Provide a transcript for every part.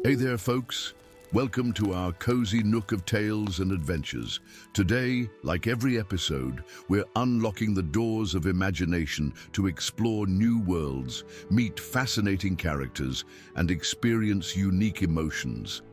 Hey there, folks. Welcome to our cozy nook of tales and adventures. Today, like every episode, we're unlocking the doors of imagination to explore new worlds, meet fascinating characters, and experience unique emotions.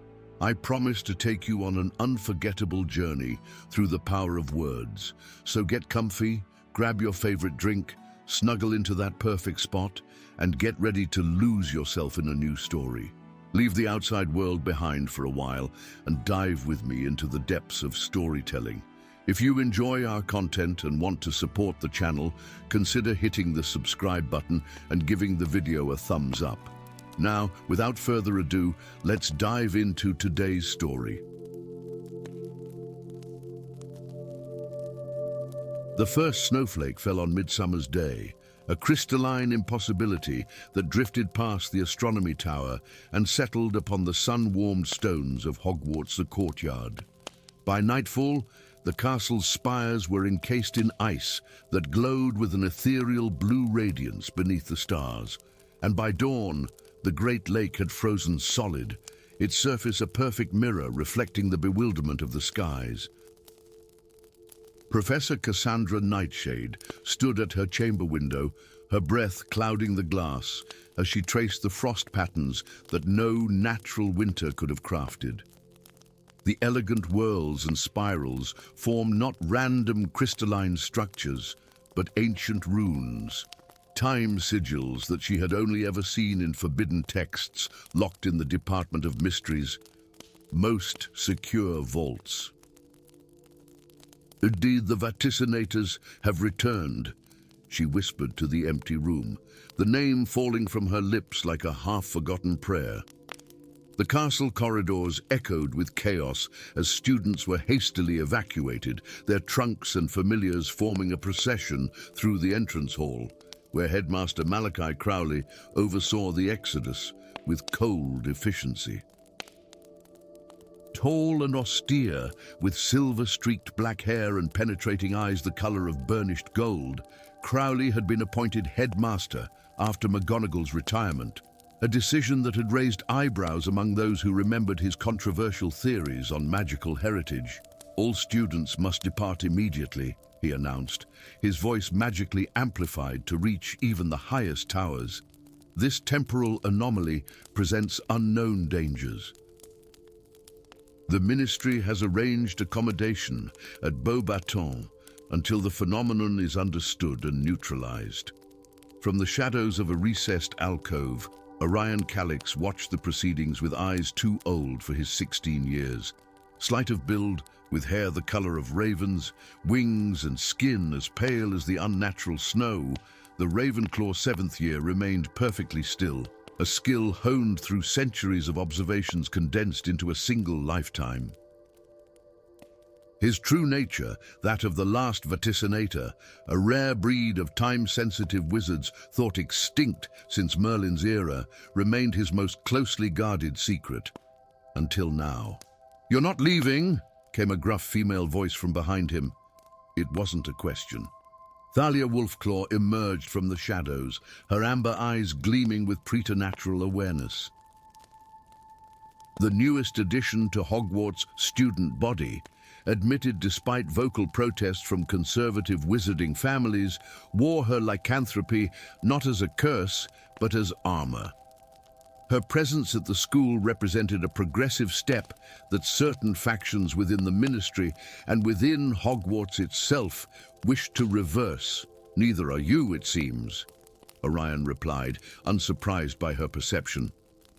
I promise to take you on an unforgettable journey through the power of words. So get comfy, grab your favorite drink, snuggle into that perfect spot, and get ready to lose yourself in a new story. Leave the outside world behind for a while and dive with me into the depths of storytelling. If you enjoy our content and want to support the channel, consider hitting the subscribe button and giving the video a thumbs up. Now, without further ado, let's dive into today's story. The first snowflake fell on Midsummer's Day, a crystalline impossibility that drifted past the astronomy tower and settled upon the sun-warmed stones of Hogwarts, the courtyard. By nightfall, the castle's spires were encased in ice that glowed with an ethereal blue radiance beneath the stars. And by dawn, the great lake had frozen solid, its surface a perfect mirror reflecting the bewilderment of the skies. Professor Cassandra Nightshade stood at her chamber window, her breath clouding the glass as she traced the frost patterns that no natural winter could have crafted. The elegant whorls and spirals formed not random crystalline structures, but ancient runes, time sigils that she had only ever seen in forbidden texts locked in the Department of Mysteries' most secure vaults. "Indeed, the vaticinators have returned," she whispered to the empty room, the name falling from her lips like a half-forgotten prayer. The castle corridors echoed with chaos as students were hastily evacuated, their trunks and familiars forming a procession through the entrance hall, where Headmaster Malachi Crowley oversaw the exodus with cold efficiency. Tall and austere, with silver-streaked black hair and penetrating eyes the color of burnished gold, Crowley had been appointed headmaster after McGonagall's retirement, a decision that had raised eyebrows among those who remembered his controversial theories on magical heritage. "All students must depart immediately," he announced, his voice magically amplified to reach even the highest towers. "This temporal anomaly presents unknown dangers. The Ministry has arranged accommodation at Beauxbatons until the phenomenon is understood and neutralized." From the shadows of a recessed alcove, Orion Calix watched the proceedings with eyes too old for his 16 years. Slight of build, with hair the color of ravens, wings and skin as pale as the unnatural snow, the Ravenclaw 7th year remained perfectly still, a skill honed through centuries of observations condensed into a single lifetime. His true nature, that of the last vaticinator, a rare breed of time-sensitive wizards thought extinct since Merlin's era, remained his most closely guarded secret. Until now. "You're not leaving?" came a gruff female voice from behind him. It wasn't a question. Thalia Wolfclaw emerged from the shadows, her amber eyes gleaming with preternatural awareness. The newest addition to Hogwarts' student body, admitted despite vocal protests from conservative wizarding families, wore her lycanthropy not as a curse, but as armor. Her presence at the school represented a progressive step that certain factions within the Ministry and within Hogwarts itself wished to reverse. "Neither are you, it seems," Orion replied, unsurprised by her perception.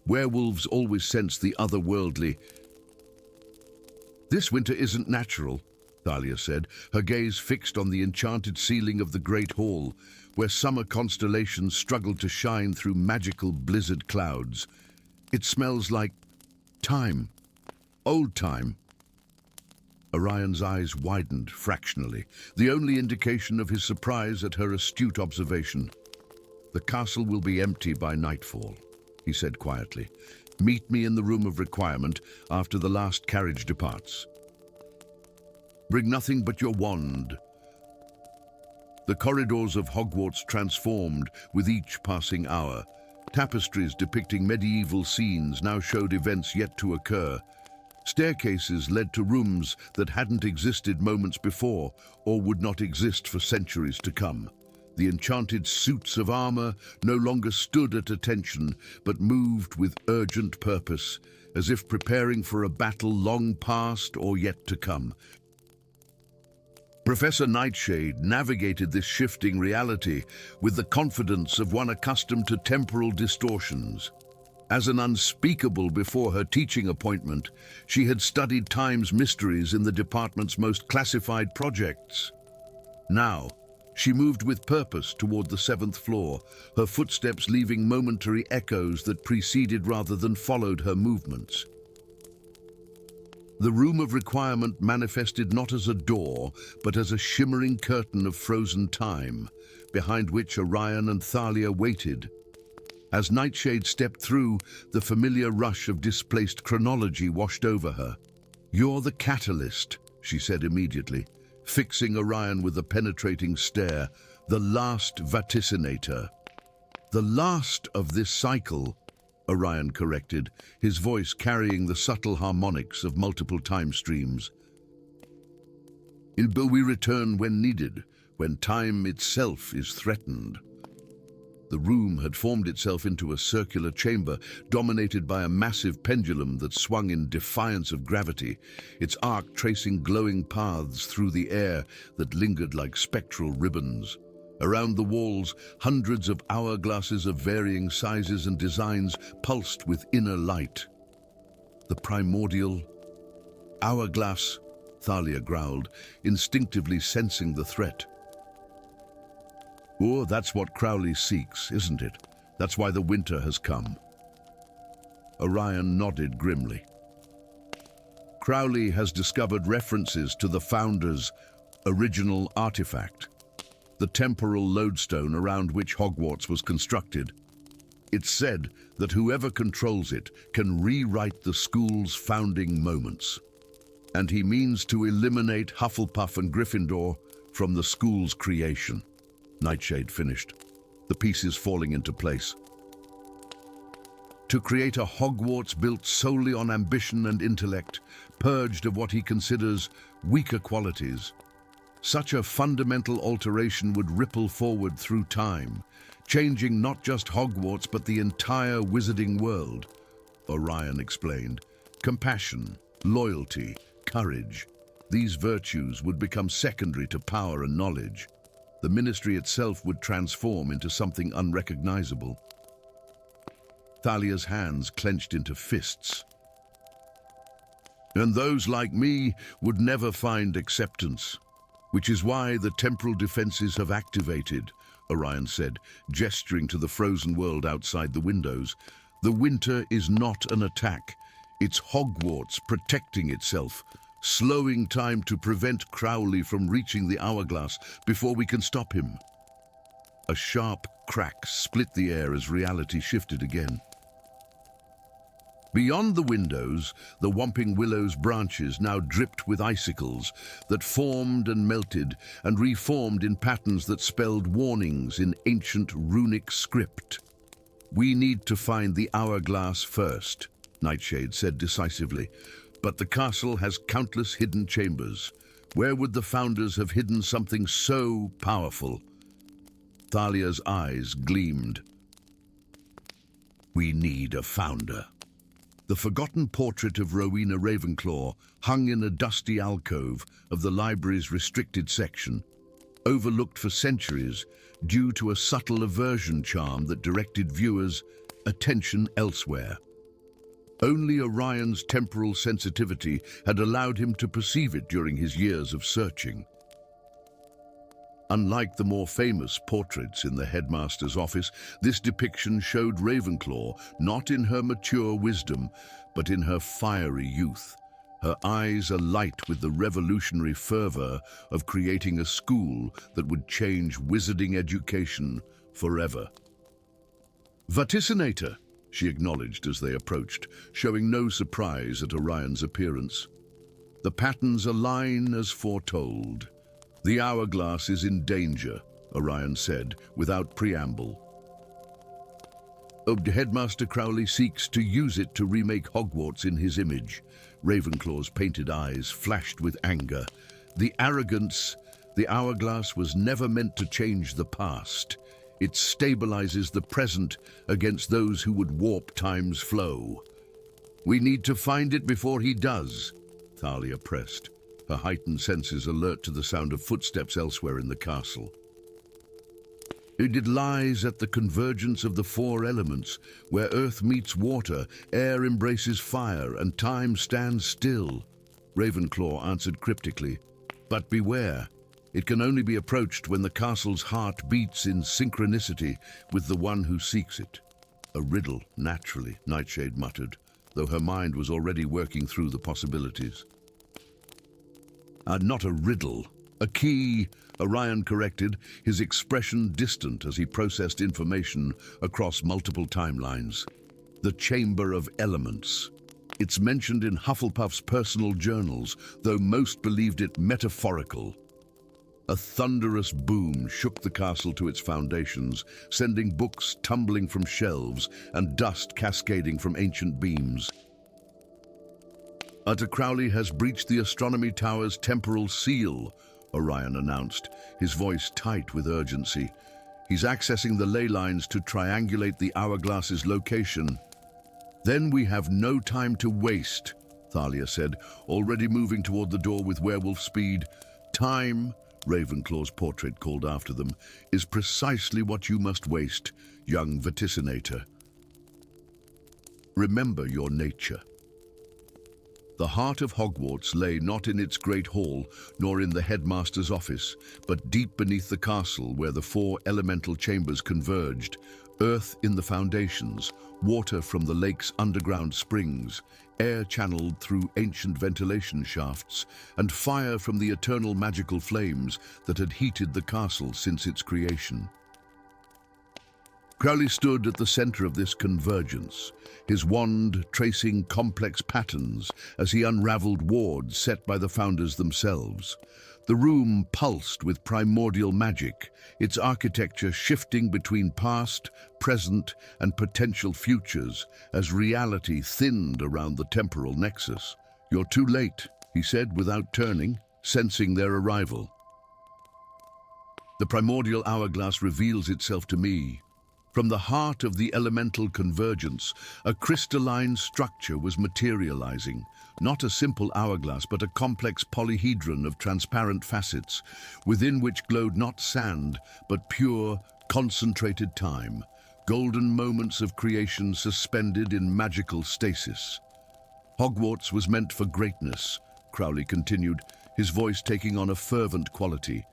"Werewolves always sense the otherworldly." "This winter isn't natural," Thalia said, her gaze fixed on the enchanted ceiling of the Great Hall, where summer constellations struggled to shine through magical blizzard clouds. "It smells like time. Old time." Orion's eyes widened fractionally, the only indication of his surprise at her astute observation. "The castle will be empty by nightfall," he said quietly. "Meet me in the room of requirement after the last carriage departs. Bring nothing but your wand." The corridors of Hogwarts transformed with each passing hour, Tapestries depicting medieval scenes now showed events yet to occur. Staircases led to rooms that hadn't existed moments before or would not exist for centuries to come. The enchanted suits of armor no longer stood at attention, but moved with urgent purpose, as if preparing for a battle long past or yet to come. Professor Nightshade navigated this shifting reality with the confidence of one accustomed to temporal distortions. As an unspeakable before her teaching appointment, she had studied time's mysteries in the department's most classified projects. Now, she moved with purpose toward the 7th floor, her footsteps leaving momentary echoes that preceded rather than followed her movements. The room of requirement manifested not as a door, but as a shimmering curtain of frozen time, behind which Orion and Thalia waited. As Nightshade stepped through, the familiar rush of displaced chronology washed over her. "You're the catalyst," she said immediately, fixing Orion with a penetrating stare, "the last vaticinator." "The last of this cycle," Orion corrected, his voice carrying the subtle harmonics of multiple time streams. "But we return when needed, when time itself is threatened." The room had formed itself into a circular chamber dominated by a massive pendulum that swung in defiance of gravity, its arc tracing glowing paths through the air that lingered like spectral ribbons. Around the walls, hundreds of hourglasses of varying sizes and designs pulsed with inner light. "The primordial hourglass," Thalia growled, instinctively sensing the threat. "Oh, that's what Crowley seeks, isn't it? That's why the winter has come." Orion nodded grimly. "Crowley has discovered references to the Founder's original artifact, the temporal lodestone around which Hogwarts was constructed. It's said that whoever controls it can rewrite the school's founding moments. And he means to eliminate Hufflepuff and Gryffindor from the school's creation." Nightshade finished, the pieces falling into place. "To create a Hogwarts built solely on ambition and intellect, purged of what he considers weaker qualities. Such a fundamental alteration would ripple forward through time, changing not just Hogwarts but the entire wizarding world," Orion explained. "Compassion, loyalty, courage. These virtues would become secondary to power and knowledge. The ministry itself would transform into something unrecognizable." Thalia's hands clenched into fists. "And those like me would never find acceptance. Which is why the temporal defenses have activated," Orion said, gesturing to the frozen world outside the windows. "The winter is not an attack. It's Hogwarts protecting itself, slowing time to prevent Crowley from reaching the hourglass before we can stop him." A sharp crack split the air as reality shifted again. Beyond the windows, the Whomping Willow's branches now dripped with icicles that formed and melted and reformed in patterns that spelled warnings in ancient runic script. "We need to find the hourglass first," Nightshade said decisively. "But the castle has countless hidden chambers. Where would the Founders have hidden something so powerful?" Thalia's eyes gleamed. "We need a Founder." The forgotten portrait of Rowena Ravenclaw hung in a dusty alcove of the library's restricted section, overlooked for centuries due to a subtle aversion charm that directed viewers' attention elsewhere. Only Orion's temporal sensitivity had allowed him to perceive it during his years of searching. Unlike the more famous portraits in the headmaster's office, this depiction showed Ravenclaw not in her mature wisdom, but in her fiery youth, her eyes alight with the revolutionary fervor of creating a school that would change wizarding education forever. "Vaticinator," she acknowledged as they approached, showing no surprise at Orion's appearance. "The patterns align as foretold. The hourglass is in danger," Orion said, without preamble. Headmaster Crowley seeks to use it to remake Hogwarts in his image. Ravenclaw's painted eyes flashed with anger. The arrogance, the hourglass was never meant to change the past. It stabilizes the present against those who would warp time's flow. We need to find it before he does, Thalia pressed, her heightened senses alert to the sound of footsteps elsewhere in the castle. It lies at the convergence of the four elements, where earth meets water, air embraces fire, and time stands still, Ravenclaw answered cryptically. But beware, it can only be approached when the castle's heart beats in synchronicity with the one who seeks it. A riddle, naturally, Nightshade muttered, though her mind was already working through the possibilities. Not a riddle, a key, Orion corrected, his expression distant as he processed information across multiple timelines. The Chamber of Elements. It's mentioned in Hufflepuff's personal journals, though most believed it metaphorical. A thunderous boom shook the castle to its foundations, sending books tumbling from shelves and dust cascading from ancient beams. Arthur Crowley has breached the Astronomy Tower's temporal seal, Orion announced, his voice tight with urgency. He's accessing the ley lines to triangulate the hourglass's location. Then we have no time to waste, Thalia said, already moving toward the door with werewolf speed. Time, Ravenclaw's portrait called after them, is precisely what you must waste, young vaticinator. Remember your nature. The heart of Hogwarts lay not in its great hall, nor in the headmaster's office, but deep beneath the castle where the four elemental chambers converged, earth in the foundations, water from the lake's underground springs, air channeled through ancient ventilation shafts, and fire from the eternal magical flames that had heated the castle since its creation. Crowley stood at the center of this convergence, his wand tracing complex patterns as he unraveled wards set by the founders themselves. The room pulsed with primordial magic, its architecture shifting between past, present, and potential futures as reality thinned around the temporal nexus. "You're too late," he said without turning, sensing their arrival. "The primordial hourglass reveals itself to me. From the heart of the elemental convergence, a crystalline structure was materializing, not a simple hourglass, but a complex polyhedron of transparent facets, within which glowed not sand, but pure, concentrated time, golden moments of creation suspended in magical stasis. Hogwarts was meant for greatness, Crowley continued, his voice taking on a fervent quality.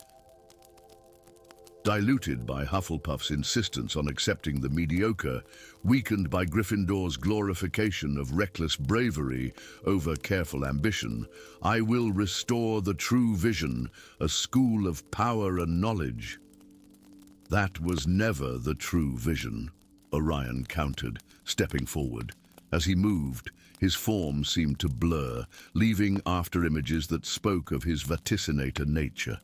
Diluted by Hufflepuff's insistence on accepting the mediocre, weakened by Gryffindor's glorification of reckless bravery over careful ambition, I will restore the true vision, a school of power and knowledge. That was never the true vision, Orion countered, stepping forward. As he moved, his form seemed to blur, leaving after-images that spoke of his vaticinator nature.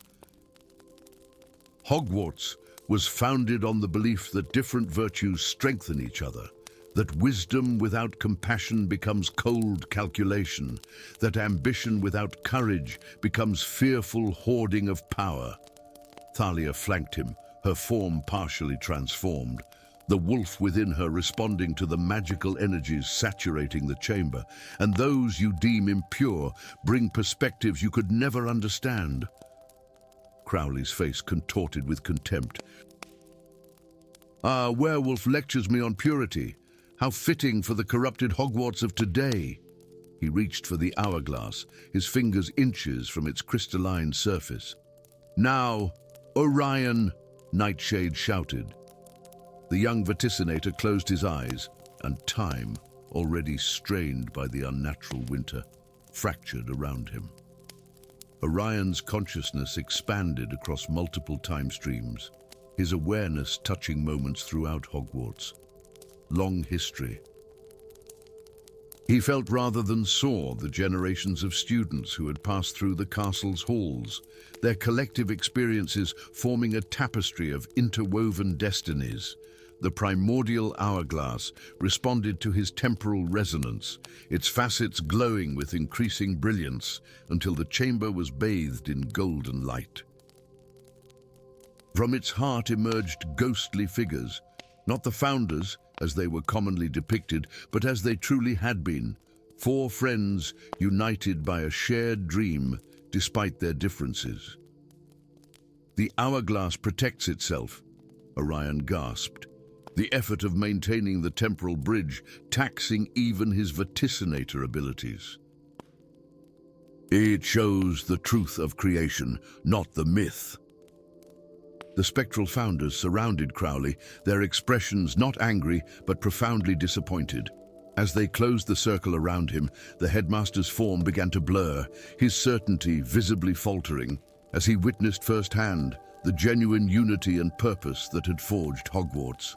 Hogwarts was founded on the belief that different virtues strengthen each other, that wisdom without compassion becomes cold calculation, that ambition without courage becomes fearful hoarding of power. Thalia flanked him, her form partially transformed, the wolf within her responding to the magical energies saturating the chamber, and those you deem impure bring perspectives you could never understand. Crowley's face contorted with contempt. Werewolf lectures me on purity. How fitting for the corrupted Hogwarts of today. He reached for the hourglass, his fingers inches from its crystalline surface. Now, Orion, Nightshade shouted. The young vaticinator closed his eyes, and time, already strained by the unnatural winter, fractured around him. Orion's consciousness expanded across multiple time streams, his awareness touching moments throughout Hogwarts. Long history. He felt rather than saw the generations of students who had passed through the castle's halls, their collective experiences forming a tapestry of interwoven destinies. The primordial hourglass responded to his temporal resonance, its facets glowing with increasing brilliance until the chamber was bathed in golden light. From its heart emerged ghostly figures, not the founders, as they were commonly depicted, but as they truly had been, four friends united by a shared dream despite their differences. "The hourglass protects itself," Orion gasped, the effort of maintaining the temporal bridge taxing even his vaticinator abilities. "It shows the truth of creation, not the myth." The spectral founders surrounded Crowley, their expressions not angry but profoundly disappointed. As they closed the circle around him, the headmaster's form began to blur, his certainty visibly faltering, as he witnessed firsthand the genuine unity and purpose that had forged Hogwarts.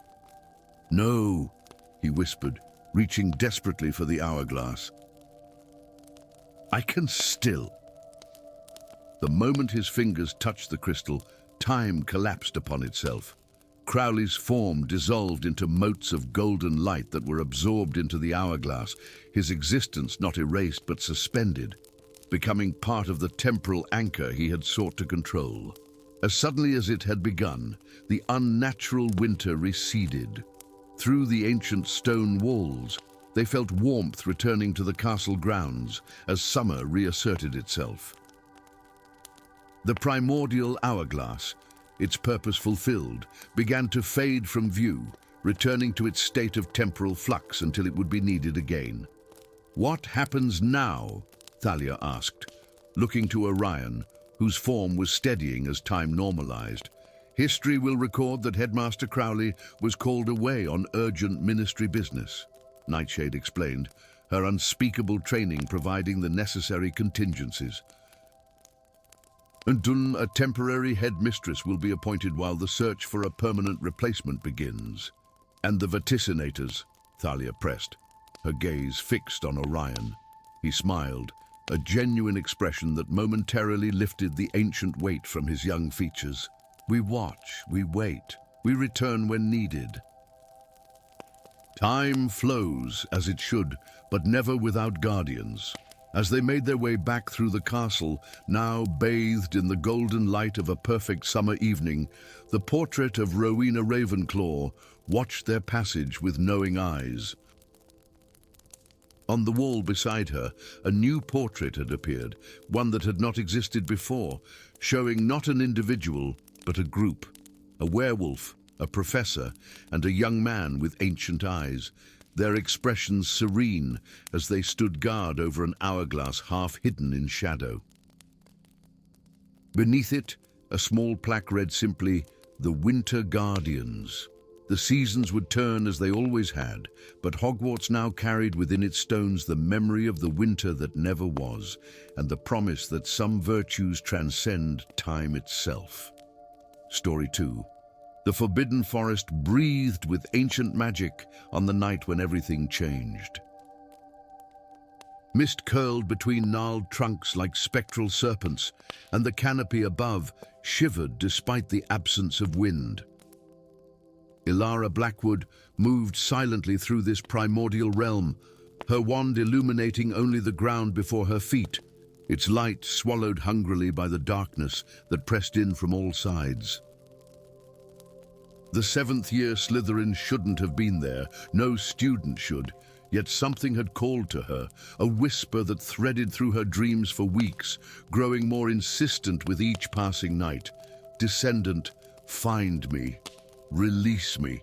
"No," he whispered, reaching desperately for the hourglass. "I can still." The moment his fingers touched the crystal, time collapsed upon itself. Crowley's form dissolved into motes of golden light that were absorbed into the hourglass, his existence not erased but suspended, becoming part of the temporal anchor he had sought to control. As suddenly as it had begun, the unnatural winter receded. Through the ancient stone walls, they felt warmth returning to the castle grounds as summer reasserted itself. The primordial hourglass, its purpose fulfilled, began to fade from view, returning to its state of temporal flux until it would be needed again. "What happens now?" Thalia asked, looking to Orion, whose form was steadying as time normalized. "History will record that Headmaster Crowley was called away on urgent ministry business," Nightshade explained, her unspeakable training providing the necessary contingencies. "Until a temporary headmistress will be appointed while the search for a permanent replacement begins." "And the vaticinators," Thalia pressed, her gaze fixed on Orion. He smiled, a genuine expression that momentarily lifted the ancient weight from his young features. "We watch, we wait, we return when needed." Time flows, as it should, but never without guardians. As they made their way back through the castle, now bathed in the golden light of a perfect summer evening, the portrait of Rowena Ravenclaw watched their passage with knowing eyes. On the wall beside her, a new portrait had appeared, one that had not existed before, showing not an individual, but a group. A werewolf, a professor, and a young man with ancient eyes, their expressions serene as they stood guard over an hourglass half hidden in shadow. Beneath it, a small plaque read simply, "The Winter Guardians." The seasons would turn as they always had, but Hogwarts now carried within its stones the memory of the winter that never was, and the promise that some virtues transcend time itself. Story 2. The Forbidden Forest breathed with ancient magic on the night when everything changed. Mist curled between gnarled trunks like spectral serpents, and the canopy above shivered despite the absence of wind. Ilara Blackwood moved silently through this primordial realm, her wand illuminating only the ground before her feet, its light swallowed hungrily by the darkness that pressed in from all sides. The seventh-year Slytherin shouldn't have been there, no student should, yet something had called to her, a whisper that threaded through her dreams for weeks, growing more insistent with each passing night. "Descendant, find me. Release me."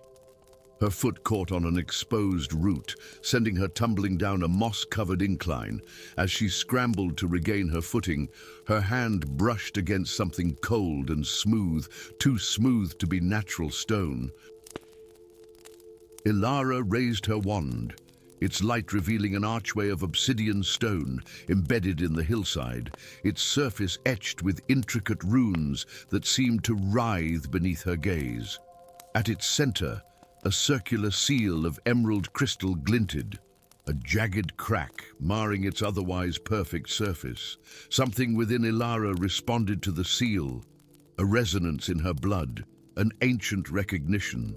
Her foot caught on an exposed root, sending her tumbling down a moss-covered incline. As she scrambled to regain her footing, her hand brushed against something cold and smooth, too smooth to be natural stone. Ilara raised her wand, its light revealing an archway of obsidian stone embedded in the hillside, its surface etched with intricate runes that seemed to writhe beneath her gaze. At its center, a circular seal of emerald crystal glinted, a jagged crack marring its otherwise perfect surface. Something within Ilara responded to the seal, a resonance in her blood, an ancient recognition.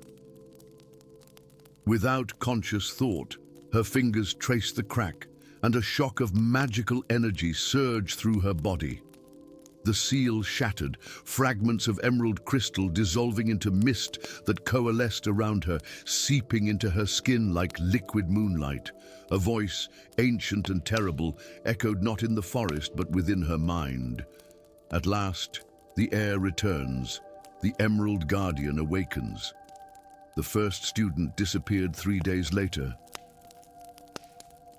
Without conscious thought, her fingers traced the crack, and a shock of magical energy surged through her body. The seal shattered, fragments of emerald crystal dissolving into mist that coalesced around her, seeping into her skin like liquid moonlight. A voice, ancient and terrible, echoed not in the forest but within her mind. At last, the air returns. The Emerald Guardian awakens. The first student disappeared 3 days later.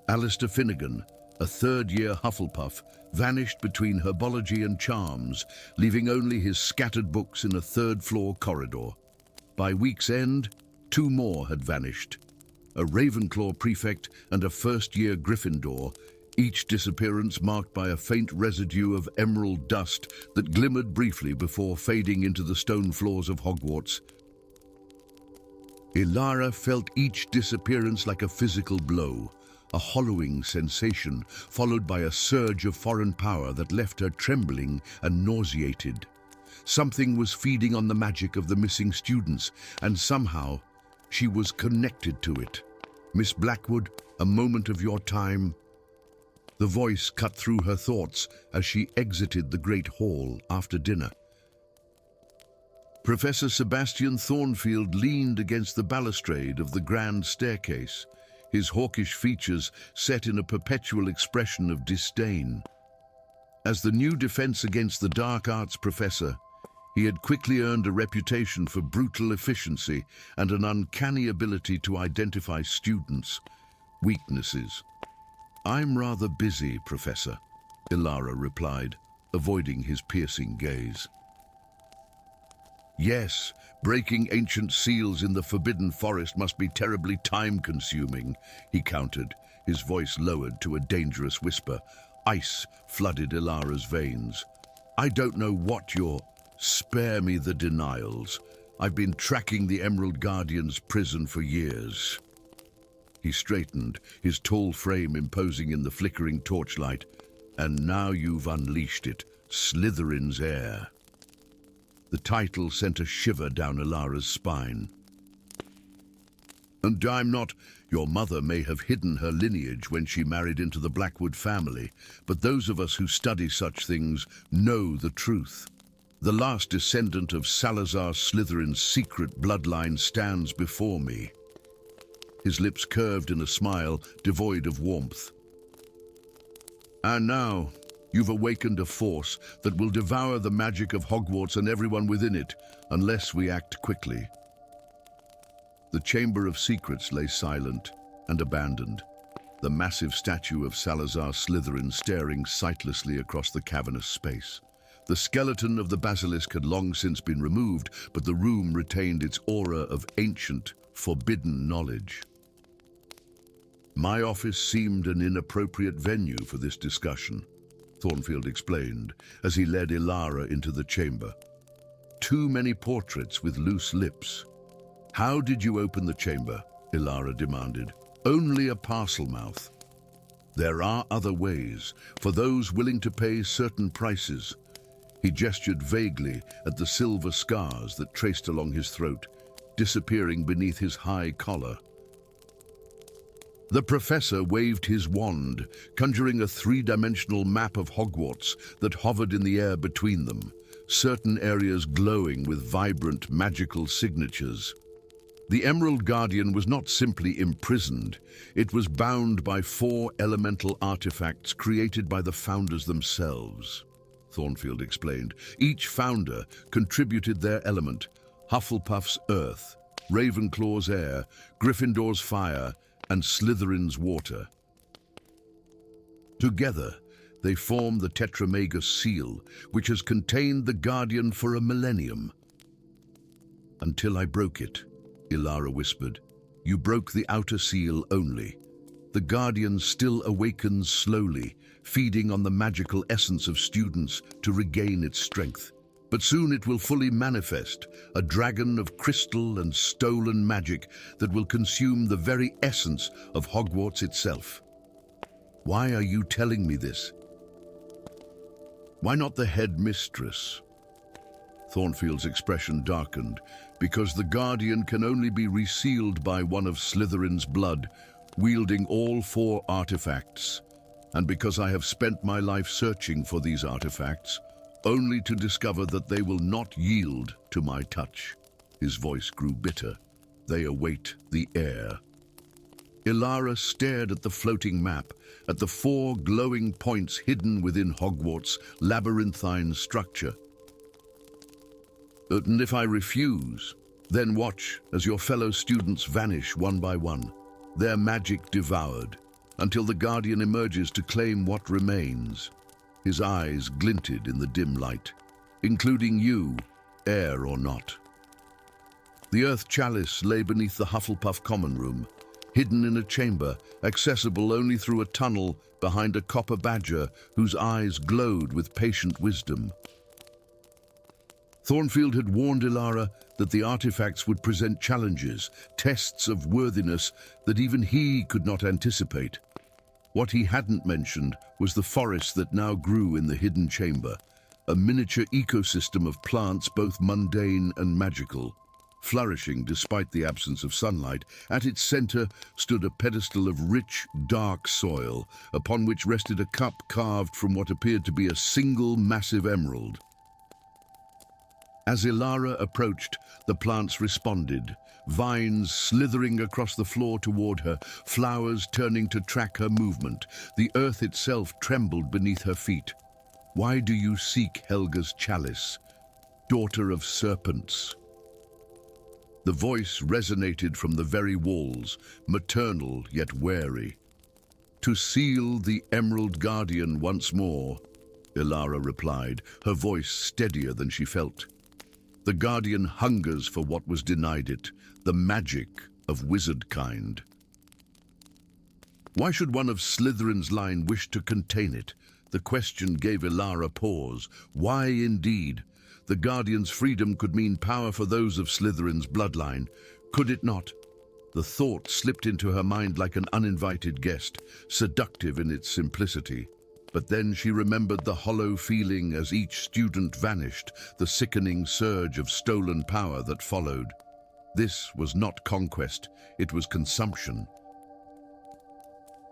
Alistair Finnegan, a third-year Hufflepuff, vanished between herbology and charms, leaving only his scattered books in a third-floor corridor. By week's end, 2 more had vanished. A Ravenclaw prefect and a first-year Gryffindor, each disappearance marked by a faint residue of emerald dust that glimmered briefly before fading into the stone floors of Hogwarts. Ilara felt each disappearance like a physical blow, a hollowing sensation followed by a surge of foreign power that left her trembling and nauseated. Something was feeding on the magic of the missing students, and somehow she was connected to it. Miss Blackwood, a moment of your time. The voice cut through her thoughts as she exited the great hall after dinner. Professor Sebastian Thornfield leaned against the balustrade of the grand staircase, his hawkish features set in a perpetual expression of disdain. As the new defense against the dark arts professor, he had quickly earned a reputation for brutal efficiency and an uncanny ability to identify students' weaknesses. "I'm rather busy, Professor," Ilara replied, avoiding his piercing gaze. "Yes, breaking ancient seals in the Forbidden Forest must be terribly time-consuming," he countered, his voice lowered to a dangerous whisper. Ice flooded Ilara's veins. "I don't know what you're—" "Spare me the denials. I've been tracking the Emerald Guardian's prison for years." He straightened, his tall frame imposing in the flickering torchlight. "And now you've unleashed it, Slytherin's heir." The title sent a shiver down Ilara's spine. "And I'm not—" "Your mother may have hidden her lineage when she married into the Blackwood family, but those of us who study such things know the truth. The last descendant of Salazar Slytherin's secret bloodline stands before me." His lips curved in a smile devoid of warmth. "And now, you've awakened a force that will devour the magic of Hogwarts and everyone within it, unless we act quickly." The Chamber of Secrets lay silent and abandoned, the massive statue of Salazar Slytherin staring sightlessly across the cavernous space. The skeleton of the basilisk had long since been removed, but the room retained its aura of ancient, forbidden knowledge. "My office seemed an inappropriate venue for this discussion," Thornfield explained as he led Ilara into the chamber. "Too many portraits with loose lips." "How did you open the chamber?" Ilara demanded. "Only a parcel mouth." "There are other ways, for those willing to pay certain prices." He gestured vaguely at the silver scars that traced along his throat, disappearing beneath his high collar. The professor waved his wand, conjuring a 3-dimensional map of Hogwarts that hovered in the air between them, certain areas glowing with vibrant magical signatures. The Emerald Guardian was not simply imprisoned, it was bound by 4 elemental artifacts created by the founders themselves, Thornfield explained. Each founder contributed their element: Hufflepuff's earth, Ravenclaw's air, Gryffindor's fire, and Slytherin's water. Together, they form the Tetramagus seal, which has contained the Guardian for a millennium. "Until I broke it," Ilara whispered. "You broke the outer seal only. The Guardian still awakens slowly, feeding on the magical essence of students to regain its strength. But soon it will fully manifest, a dragon of crystal and stolen magic that will consume the very essence of Hogwarts itself." "Why are you telling me this?" "Why not the headmistress?" Thornfield's expression darkened. Because the Guardian can only be resealed by one of Slytherin's blood, wielding all 4 artifacts. And because I have spent my life searching for these artifacts, only to discover that they will not yield to my touch. His voice grew bitter. They await the heir. Ilara stared at the floating map, at the 4 glowing points hidden within Hogwarts' labyrinthine structure. And if I refuse, then watch as your fellow students vanish one by one, their magic devoured, until the Guardian emerges to claim what remains. His eyes glinted in the dim light, including you, heir or not. The Earth Chalice lay beneath the Hufflepuff common room, hidden in a chamber, accessible only through a tunnel behind a copper badger whose eyes glowed with patient wisdom. Thornfield had warned Ilara that the artifacts would present challenges, tests of worthiness that even he could not anticipate. What he hadn't mentioned was the forest that now grew in the hidden chamber, a miniature ecosystem of plants both mundane and magical. Flourishing despite the absence of sunlight, at its center stood a pedestal of rich, dark soil, upon which rested a cup carved from what appeared to be a single massive emerald. As Ilara approached, the plants responded, vines slithering across the floor toward her, flowers turning to track her movement. The earth itself trembled beneath her feet. Why do you seek Helga's chalice, daughter of serpents? The voice resonated from the very walls, maternal yet wary. To seal the Emerald Guardian once more, Ilara replied, her voice steadier than she felt. The Guardian hungers for what was denied it, the magic of wizard kind. Why should one of Slytherin's line wish to contain it? The question gave Ilara pause. Why indeed? The Guardian's freedom could mean power for those of Slytherin's bloodline. Could it not? The thought slipped into her mind like an uninvited guest, seductive in its simplicity. But then she remembered the hollow feeling as each student vanished, the sickening surge of stolen power that followed. This was not conquest, it was consumption.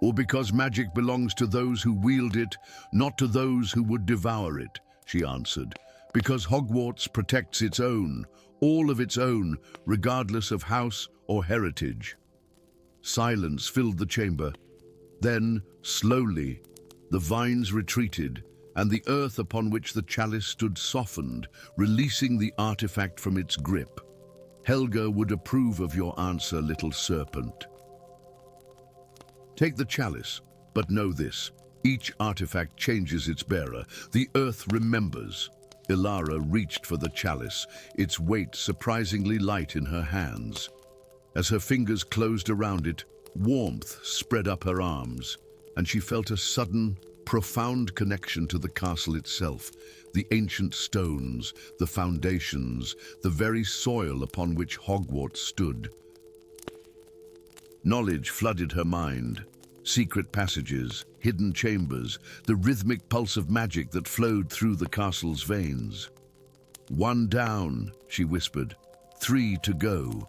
Or because magic belongs to those who wield it, not to those who would devour it, she answered. Because Hogwarts protects its own, all of its own, regardless of house or heritage. Silence filled the chamber. Then, slowly, the vines retreated, and the earth upon which the chalice stood softened, releasing the artifact from its grip. Helga would approve of your answer, little serpent. Take the chalice, but know this. Each artifact changes its bearer. The earth remembers. Ilara reached for the chalice, its weight surprisingly light in her hands. As her fingers closed around it, warmth spread up her arms, and she felt a sudden, profound connection to the castle itself, the ancient stones, the foundations, the very soil upon which Hogwarts stood. Knowledge flooded her mind. Secret passages, hidden chambers, the rhythmic pulse of magic that flowed through the castle's veins. 1 down, she whispered. 3 to go.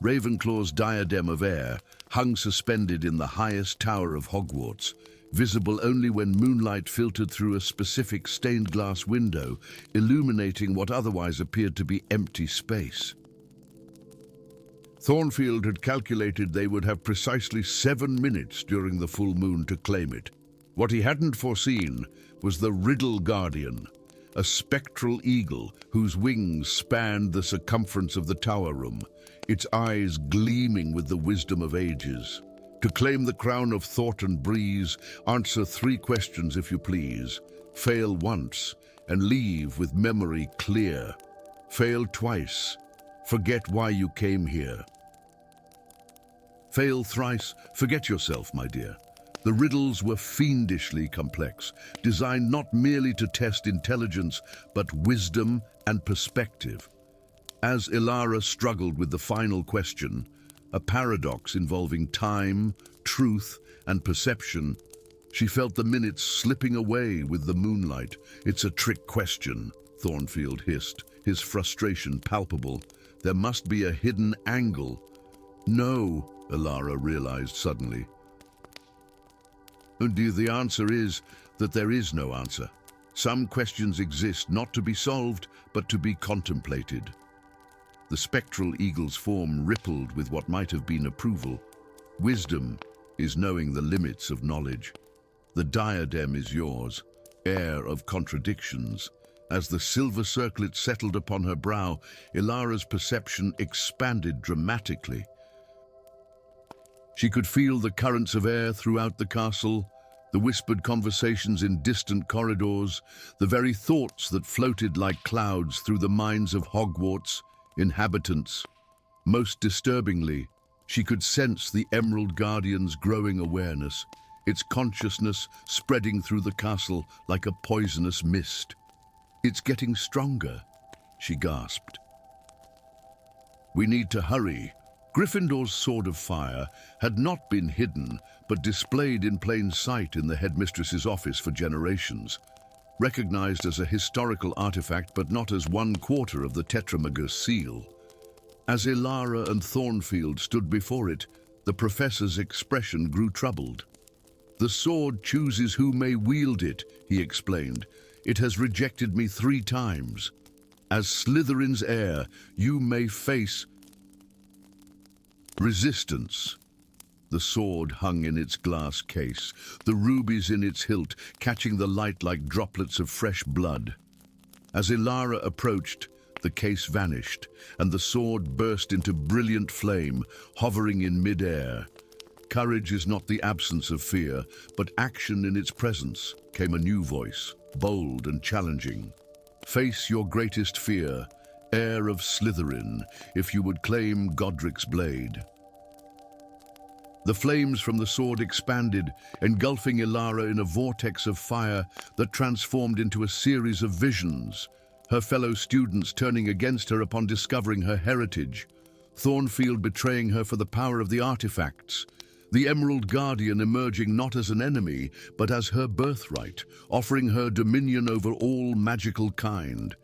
Ravenclaw's diadem of air hung suspended in the highest tower of Hogwarts, visible only when moonlight filtered through a specific stained glass window, illuminating what otherwise appeared to be empty space. Thornfield had calculated they would have precisely 7 minutes during the full moon to claim it. What he hadn't foreseen was the Riddle Guardian, a spectral eagle whose wings spanned the circumference of the tower room, its eyes gleaming with the wisdom of ages. To claim the crown of thought and breeze, answer 3 questions if you please. Fail once, and leave with memory clear. Fail twice, forget why you came here. Fail thrice, forget yourself, my dear. The riddles were fiendishly complex, designed not merely to test intelligence, but wisdom and perspective. As Ilara struggled with the final question, a paradox involving time, truth, and perception, she felt the minutes slipping away with the moonlight. It's a trick question, Thornfield hissed, his frustration palpable. There must be a hidden angle. No, Elara realized suddenly. And the answer is that there is no answer. Some questions exist not to be solved, but to be contemplated. The spectral eagle's form rippled with what might have been approval. Wisdom is knowing the limits of knowledge. The diadem is yours, heir of contradictions. As the silver circlet settled upon her brow, Elara's perception expanded dramatically. She could feel the currents of air throughout the castle, the whispered conversations in distant corridors, the very thoughts that floated like clouds through the minds of Hogwarts' inhabitants. Most disturbingly, she could sense the Emerald Guardian's growing awareness, its consciousness spreading through the castle like a poisonous mist. "It's getting stronger," she gasped. "We need to hurry." Gryffindor's Sword of Fire had not been hidden, but displayed in plain sight in the headmistress's office for generations. Recognized as a historical artifact, but not as 1/4 of the Tetramagus seal. As Elara and Thornfield stood before it, the professor's expression grew troubled. "The sword chooses who may wield it," he explained. "It has rejected me 3 times. As Slytherin's heir, you may face resistance." The sword hung in its glass case, the rubies in its hilt catching the light like droplets of fresh blood. As Elara approached, the case vanished, and the sword burst into brilliant flame, hovering in mid-air. "Courage is not the absence of fear, but action in its presence," came a new voice, bold and challenging. "Face your greatest fear, heir of Slytherin, if you would claim Godric's blade." The flames from the sword expanded, engulfing Elara in a vortex of fire that transformed into a series of visions, her fellow students turning against her upon discovering her heritage, Thornfield betraying her for the power of the artifacts, the Emerald Guardian emerging not as an enemy, but as her birthright, offering her dominion over all magical kind.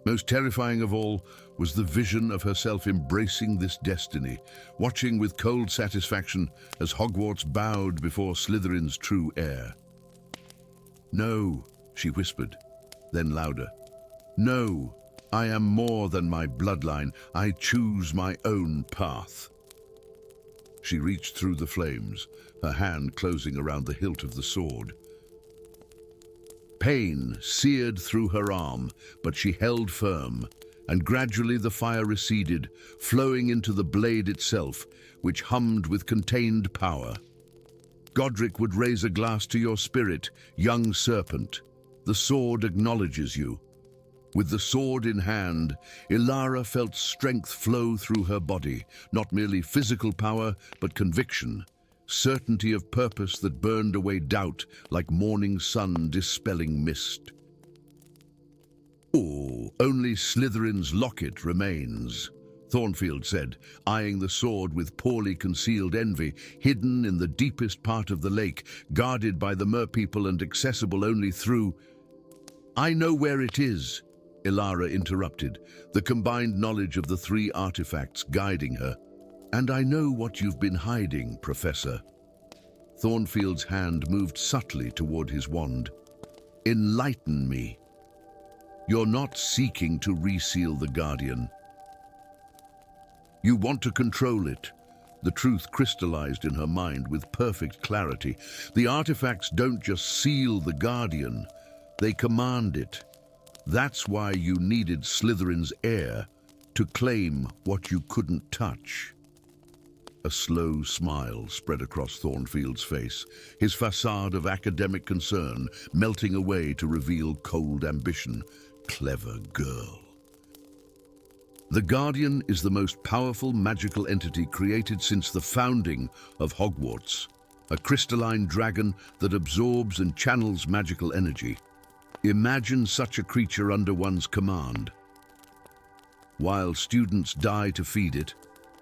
Most terrifying of all was the vision of herself embracing this destiny, watching with cold satisfaction as Hogwarts bowed before Slytherin's true heir. "No," she whispered, then louder. "No, I am more than my bloodline. I choose my own path." She reached through the flames, her hand closing around the hilt of the sword. Pain seared through her arm, but she held firm, and gradually the fire receded, flowing into the blade itself, which hummed with contained power. "Godric would raise a glass to your spirit, young serpent. The sword acknowledges you." With the sword in hand, Elara felt strength flow through her body, not merely physical power, but conviction. Certainty of purpose that burned away doubt like morning sun dispelling mist. "Oh, only Slytherin's locket remains," Thornfield said, eyeing the sword with poorly concealed envy, hidden in the deepest part of the lake, guarded by the merpeople and accessible only through... "I know where it is," Elara interrupted, the combined knowledge of the 3 artifacts guiding her. "And I know what you've been hiding, Professor." Thornfield's hand moved subtly toward his wand. "Enlighten me. You're not seeking to reseal the Guardian. You want to control it." The truth crystallized in her mind with perfect clarity. The artifacts don't just seal the Guardian, they command it. That's why you needed Slytherin's heir, to claim what you couldn't touch. A slow smile spread across Thornfield's face, his facade of academic concern melting away to reveal cold ambition. Clever girl. The Guardian is the most powerful magical entity created since the founding of Hogwarts, a crystalline dragon that absorbs and channels magical energy. Imagine such a creature under one's command. While students die to feed it,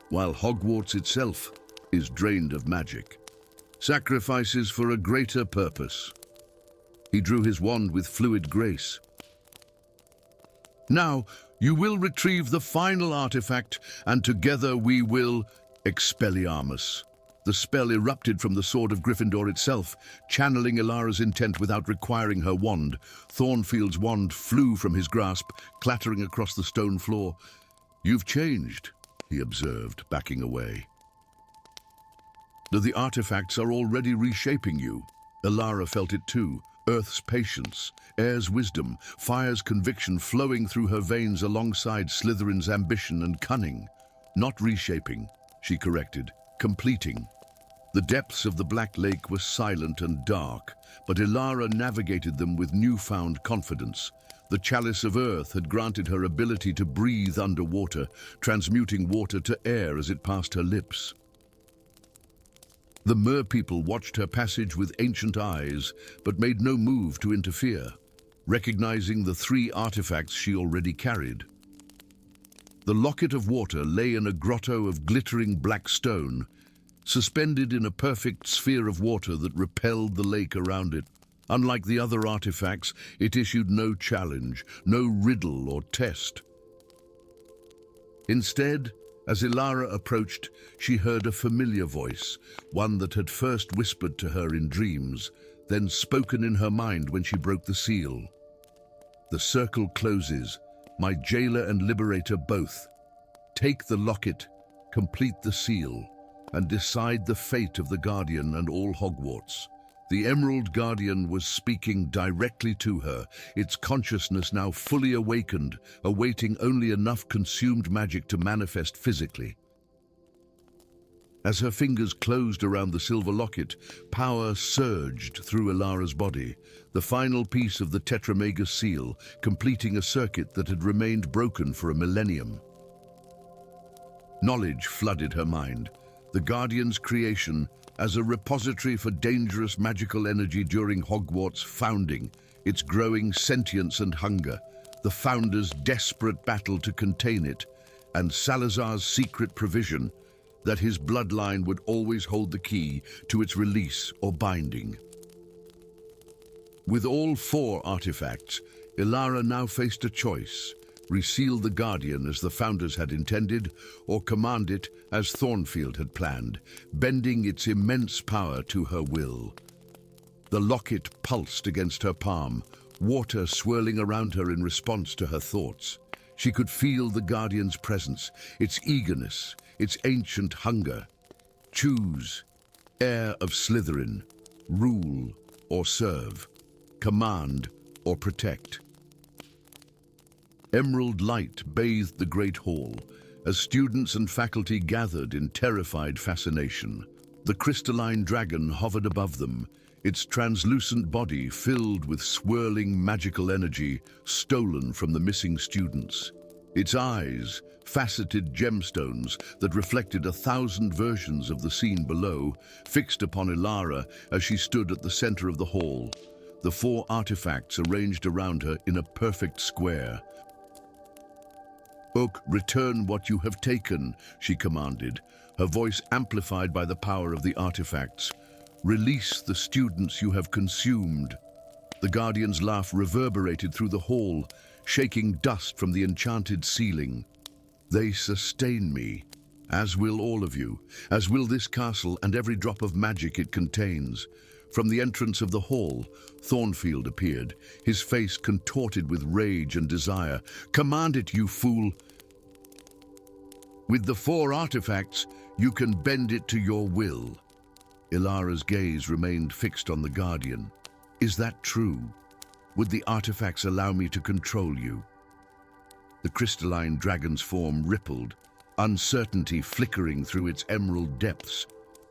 while Hogwarts itself is drained of magic. Sacrifices for a greater purpose. He drew his wand with fluid grace, Now, you will retrieve the final artifact, and together we will Expelliarmus. The spell erupted from the sword of Gryffindor itself, channeling Ilara's intent without requiring her wand. Thornfield's wand flew from his grasp, clattering across the stone floor. "You've changed," he observed, backing away. "The artifacts are already reshaping you." Ilara felt it too. Earth's patience, air's wisdom, fire's conviction flowing through her veins alongside Slytherin's ambition and cunning. "Not reshaping," she corrected, "completing." The depths of the Black Lake were silent and dark, but Ilara navigated them with newfound confidence. The chalice of earth had granted her ability to breathe underwater, transmuting water to air as it passed her lips. The merpeople watched her passage with ancient eyes, but made no move to interfere, recognizing the 3 artifacts she already carried. The locket of water lay in a grotto of glittering black stone, suspended in a perfect sphere of water that repelled the lake around it. Unlike the other artifacts, it issued no challenge, no riddle or test. Instead, as Ilara approached, she heard a familiar voice, one that had first whispered to her in dreams, then spoken in her mind when she broke the seal. "The circle closes, my jailer and liberator both. Take the locket, complete the seal, and decide the fate of the Guardian and all Hogwarts." The Emerald Guardian was speaking directly to her, its consciousness now fully awakened, awaiting only enough consumed magic to manifest physically. As her fingers closed around the silver locket, power surged through Ilara's body, the final piece of the Tetramagus seal, completing a circuit that had remained broken for a millennium. Knowledge flooded her mind. The Guardian's creation, as a repository for dangerous magical energy during Hogwarts' founding, its growing sentience and hunger, the Founder's desperate battle to contain it, and Salazar's secret provision that his bloodline would always hold the key to its release or binding. With all 4 artifacts, Ilara now faced a choice: reseal the Guardian as the Founders had intended, or command it as Thornfield had planned, bending its immense power to her will. The locket pulsed against her palm, water swirling around her in response to her thoughts. She could feel the Guardian's presence, its eagerness, its ancient hunger. Choose, heir of Slytherin, rule or serve, command or protect. Emerald light bathed the Great Hall as students and faculty gathered in terrified fascination. The crystalline dragon hovered above them, its translucent body filled with swirling magical energy stolen from the missing students. Its eyes, faceted gemstones that reflected 1,000 versions of the scene below, fixed upon Ilara as she stood at the center of the hall, the 4 artifacts arranged around her in a perfect square. "Ook, return what you have taken," she commanded, her voice amplified by the power of the artifacts. "Release the students you have consumed." The Guardian's laugh reverberated through the hall, shaking dust from the enchanted ceiling. "They sustain me, as will all of you, as will this castle and every drop of magic it contains." From the entrance of the hall, Thornfield appeared, his face contorted with rage and desire. "Command it, you fool! With the 4 artifacts, you can bend it to your will." Ilara's gaze remained fixed on the Guardian. "Is that true? Would the artifacts allow me to control you?" The crystalline dragon's form rippled, uncertainty flickering through its emerald depths.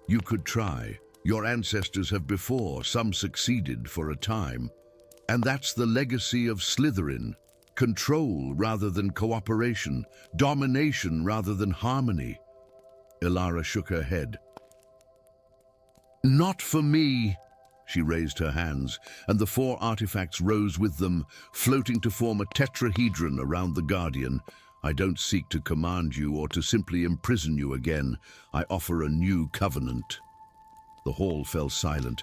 "You could try. Your ancestors have before, some succeeded for a time. And that's the legacy of Slytherin. Control rather than cooperation, domination rather than harmony." Ilara shook her head. "Not for me." She raised her hands, and the 4 artifacts rose with them, floating to form a tetrahedron around the Guardian. "I don't seek to command you or to simply imprison you again. I offer a new covenant." The hall fell silent.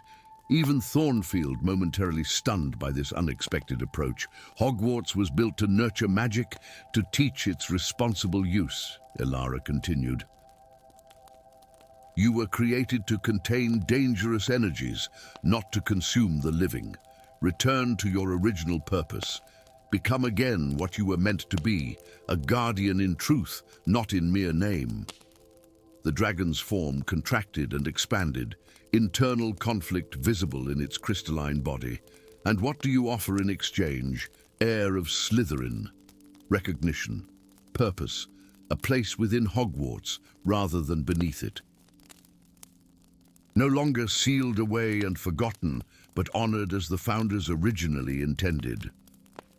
Even Thornfield momentarily stunned by this unexpected approach. Hogwarts was built to nurture magic, to teach its responsible use, Elara continued. You were created to contain dangerous energies, not to consume the living. Return to your original purpose. Become again what you were meant to be, a guardian in truth, not in mere name. The dragon's form contracted and expanded, internal conflict visible in its crystalline body. And what do you offer in exchange? Air of Slytherin, recognition, purpose, a place within Hogwarts rather than beneath it. No longer sealed away and forgotten, but honored as the founders originally intended.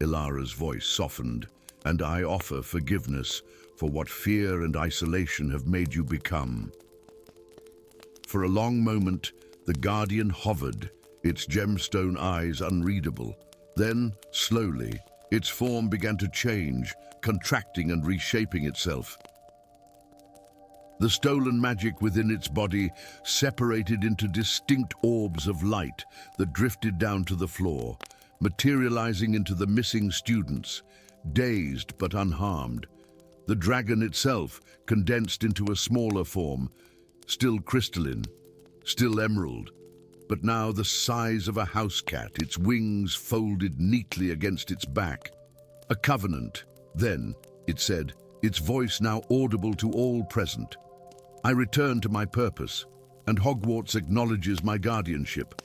Ilara's voice softened, and I offer forgiveness for what fear and isolation have made you become. For a long moment, the Guardian hovered, its gemstone eyes unreadable. Then, slowly, its form began to change, contracting and reshaping itself. The stolen magic within its body separated into distinct orbs of light that drifted down to the floor, materializing into the missing students, dazed but unharmed. The dragon itself condensed into a smaller form, still crystalline, still emerald, but now the size of a house cat, its wings folded neatly against its back. A covenant, then, it said, its voice now audible to all present. I return to my purpose, and Hogwarts acknowledges my guardianship.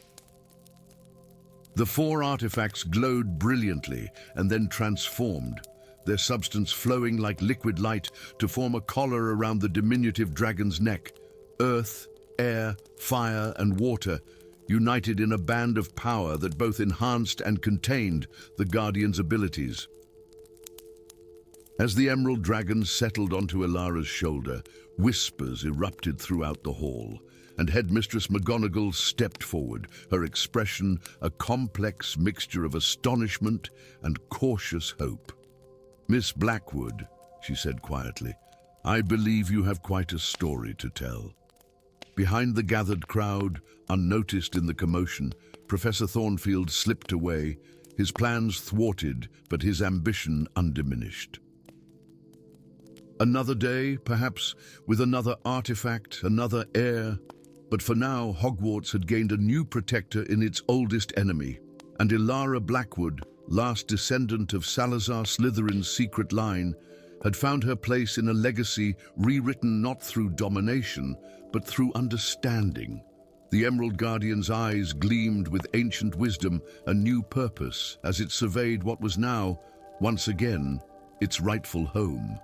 The 4 artifacts glowed brilliantly and then transformed, their substance flowing like liquid light to form a collar around the diminutive dragon's neck. Earth, air, fire, and water united in a band of power that both enhanced and contained the Guardian's abilities. As the emerald dragon settled onto Ilara's shoulder, whispers erupted throughout the hall, and Headmistress McGonagall stepped forward, her expression a complex mixture of astonishment and cautious hope. Miss Blackwood, she said quietly, I believe you have quite a story to tell. Behind the gathered crowd, unnoticed in the commotion, Professor Thornfield slipped away, his plans thwarted, but his ambition undiminished. Another day, perhaps, with another artifact, another heir. But for now, Hogwarts had gained a new protector in its oldest enemy, and Ilara Blackwood, last descendant of Salazar Slytherin's secret line, had found her place in a legacy rewritten not through domination, but through understanding. The Emerald Guardian's eyes gleamed with ancient wisdom, a new purpose, as it surveyed what was now, once again, its rightful home.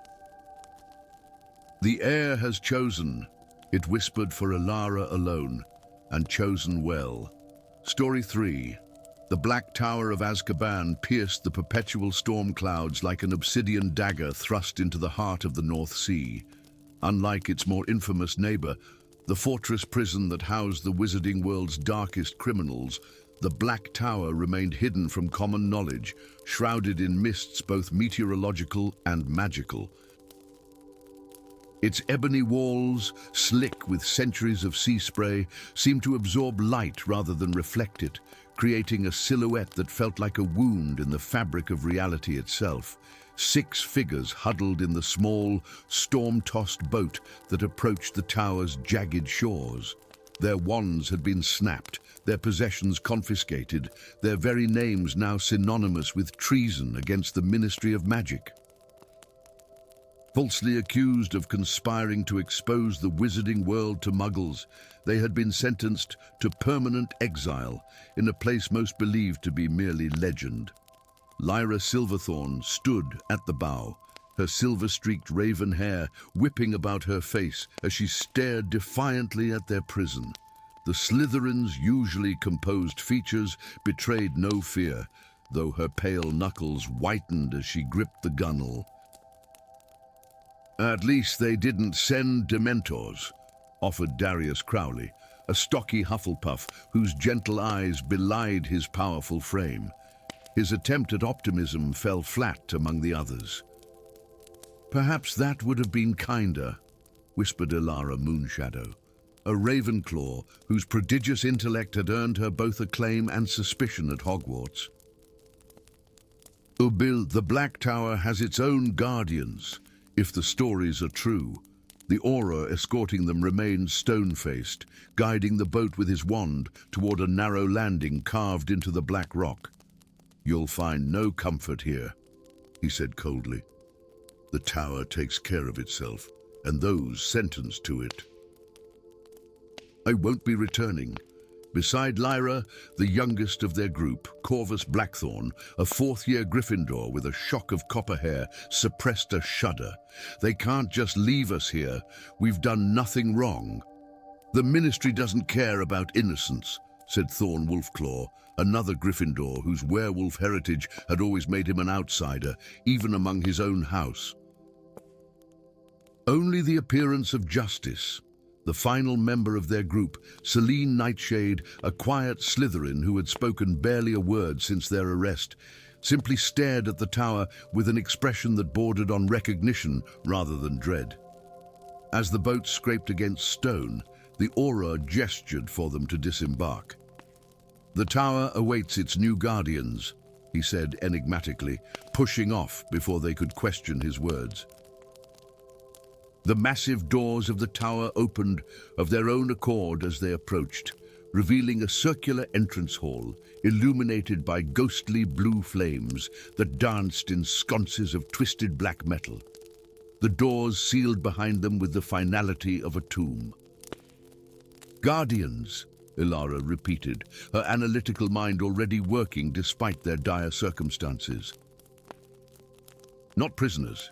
The heir has chosen, it whispered for Ilara alone, and chosen well. Story 3. The Black Tower of Azkaban pierced the perpetual storm clouds like an obsidian dagger thrust into the heart of the North Sea. Unlike its more infamous neighbor, the fortress prison that housed the wizarding world's darkest criminals, the Black Tower remained hidden from common knowledge, shrouded in mists both meteorological and magical. Its ebony walls, slick with centuries of sea spray, seemed to absorb light rather than reflect it, creating a silhouette that felt like a wound in the fabric of reality itself. 6 figures huddled in the small, storm-tossed boat that approached the tower's jagged shores. Their wands had been snapped, their possessions confiscated, their very names now synonymous with treason against the Ministry of Magic. Falsely accused of conspiring to expose the wizarding world to muggles, they had been sentenced to permanent exile in a place most believed to be merely legend. Lyra Silverthorn stood at the bow, her silver-streaked raven hair whipping about her face as she stared defiantly at their prison. The Slytherin's usually composed features betrayed no fear, though her pale knuckles whitened as she gripped the gunwale. At least they didn't send Dementors, offered Darius Crowley, a stocky Hufflepuff whose gentle eyes belied his powerful frame. His attempt at optimism fell flat among the others. Perhaps that would have been kinder, whispered Ilara Moonshadow. a Ravenclaw whose prodigious intellect had earned her both acclaim and suspicion at Hogwarts. Ubil, the Black Tower has its own guardians, if the stories are true. The aura escorting them remains stone-faced, guiding the boat with his wand toward a narrow landing carved into the black rock. "You'll find no comfort here," he said coldly. "The tower takes care of itself, and those sentenced to it." "I won't be returning." Beside Lyra, the youngest of their group, Corvus Blackthorn, a fourth-year Gryffindor with a shock of copper hair, suppressed a shudder. "They can't just leave us here. We've done nothing wrong." "The Ministry doesn't care about innocence," said Thorn Wolfclaw, another Gryffindor whose werewolf heritage had always made him an outsider, even among his own house. Only the appearance of justice. The final member of their group, Selene Nightshade, a quiet Slytherin who had spoken barely a word since their arrest, simply stared at the tower with an expression that bordered on recognition rather than dread. As the boat scraped against stone, the aura gestured for them to disembark. "The tower awaits its new guardians," he said enigmatically, pushing off before they could question his words. The massive doors of the tower opened of their own accord as they approached, revealing a circular entrance hall illuminated by ghostly blue flames that danced in sconces of twisted black metal. The doors sealed behind them with the finality of a tomb. "Guardians," Ilara repeated, her analytical mind already working despite their dire circumstances. "Not prisoners."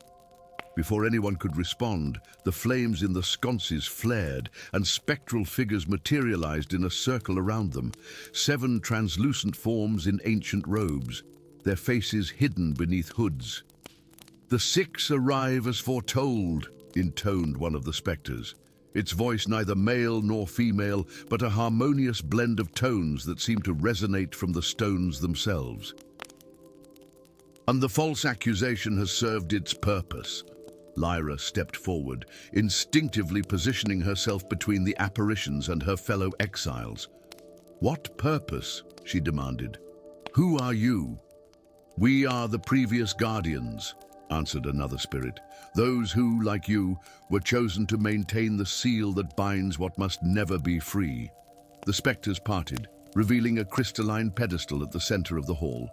Before anyone could respond, the flames in the sconces flared and spectral figures materialized in a circle around them, 7 translucent forms in ancient robes, their faces hidden beneath hoods. "The 6 arrive as foretold," intoned one of the specters, its voice neither male nor female, but a harmonious blend of tones that seemed to resonate from the stones themselves. "And the false accusation has served its purpose." Lyra stepped forward, instinctively positioning herself between the apparitions and her fellow exiles. "What purpose?" she demanded. "Who are you?" "We are the previous guardians," answered another spirit. "Those who, like you, were chosen to maintain the seal that binds what must never be free." The spectres parted, revealing a crystalline pedestal at the center of the hall.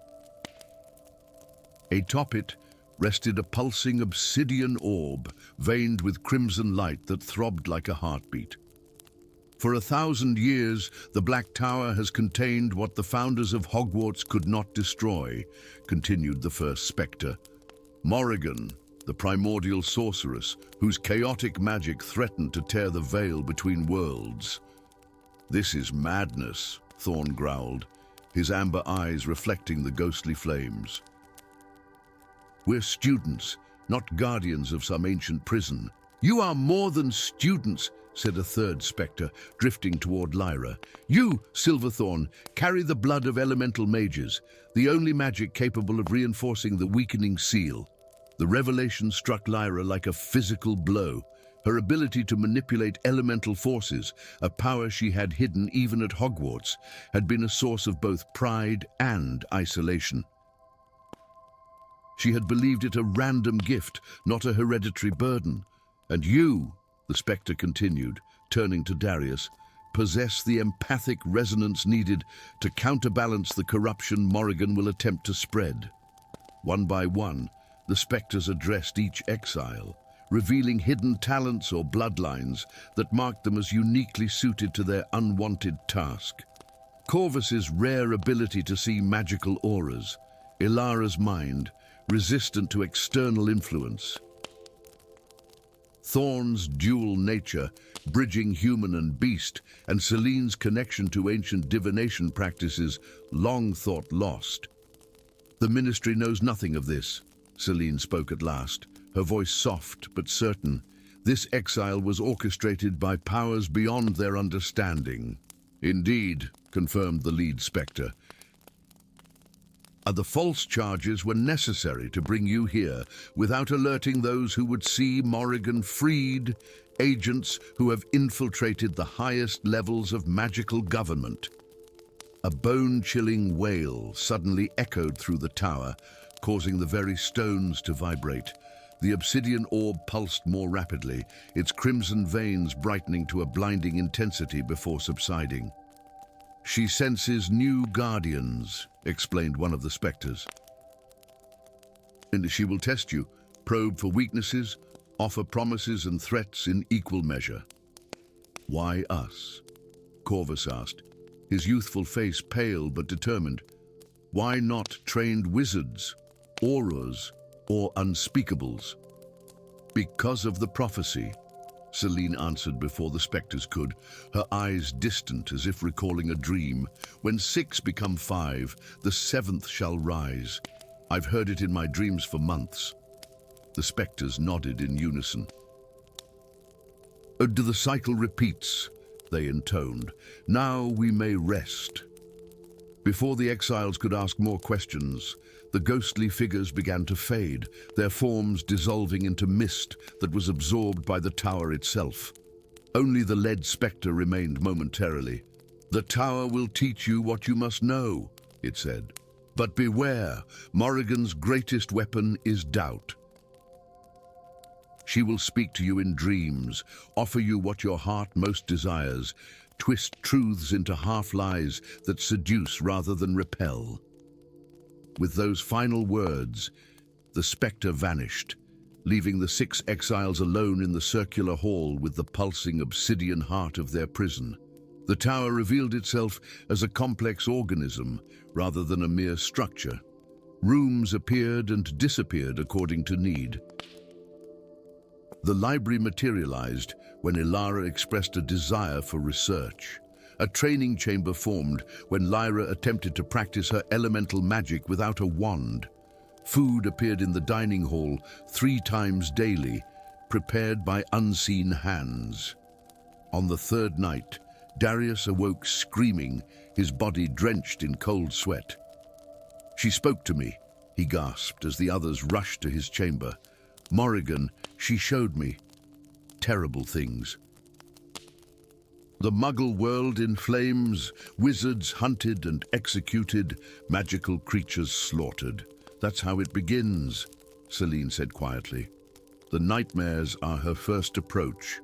Atop it rested a pulsing obsidian orb, veined with crimson light that throbbed like a heartbeat. "For 1,000 years, the Black Tower has contained what the founders of Hogwarts could not destroy," continued the first spectre. "Morrigan, the primordial sorceress, whose chaotic magic threatened to tear the veil between worlds." "This is madness," Thorn growled, his amber eyes reflecting the ghostly flames. "We're students, not guardians of some ancient prison." "You are more than students," said a third spectre, drifting toward Lyra. "You, Silverthorn, carry the blood of elemental mages, the only magic capable of reinforcing the weakening seal." The revelation struck Lyra like a physical blow. Her ability to manipulate elemental forces, a power she had hidden even at Hogwarts, had been a source of both pride and isolation. She had believed it a random gift, not a hereditary burden. "And you," the spectre continued, turning to Darius, "possess the empathic resonance needed to counterbalance the corruption Morrigan will attempt to spread." One by one, the spectres addressed each exile, revealing hidden talents or bloodlines that marked them as uniquely suited to their unwanted task. Corvus's rare ability to see magical auras, Ilara's mind, resistant to external influence. Thorn's dual nature, bridging human and beast, and Selene's connection to ancient divination practices, long thought lost. "The Ministry knows nothing of this," Selene spoke at last, her voice soft but certain. "This exile was orchestrated by powers beyond their understanding." "Indeed," confirmed the lead spectre. The false charges were necessary to bring you here without alerting those who would see Morrigan freed, agents who have infiltrated the highest levels of magical government. A bone-chilling wail suddenly echoed through the tower, causing the very stones to vibrate. The obsidian orb pulsed more rapidly, its crimson veins brightening to a blinding intensity before subsiding. "She senses new guardians," explained one of the specters. "And she will test you, probe for weaknesses, offer promises and threats in equal measure." "Why us?" Corvus asked, his youthful face pale but determined. "Why not trained wizards, auras, or unspeakables?" "Because of the prophecy," Celine answered before the specters could, her eyes distant as if recalling a dream. "When 6 become 5, the 7th shall rise. I've heard it in my dreams for months." The specters nodded in unison. "The cycle repeats," they intoned. "Now we may rest." Before the exiles could ask more questions, the ghostly figures began to fade, their forms dissolving into mist that was absorbed by the tower itself. Only the lead spectre remained momentarily. "The tower will teach you what you must know," it said. "But beware, Morrigan's greatest weapon is doubt. She will speak to you in dreams, offer you what your heart most desires, twist truths into half-lies that seduce rather than repel." With those final words, the spectre vanished, leaving the 6 exiles alone in the circular hall with the pulsing obsidian heart of their prison. The tower revealed itself as a complex organism rather than a mere structure. Rooms appeared and disappeared according to need. The library materialized when Ilara expressed a desire for research. A training chamber formed when Lyra attempted to practice her elemental magic without a wand. Food appeared in the dining hall 3 times daily, prepared by unseen hands. On the 3rd night, Darius awoke screaming, his body drenched in cold sweat. "She spoke to me," he gasped as the others rushed to his chamber. "Morrigan, she showed me terrible things. The Muggle world in flames, wizards hunted and executed, magical creatures slaughtered. That's how it begins," Celine said quietly. "The nightmares are her first approach."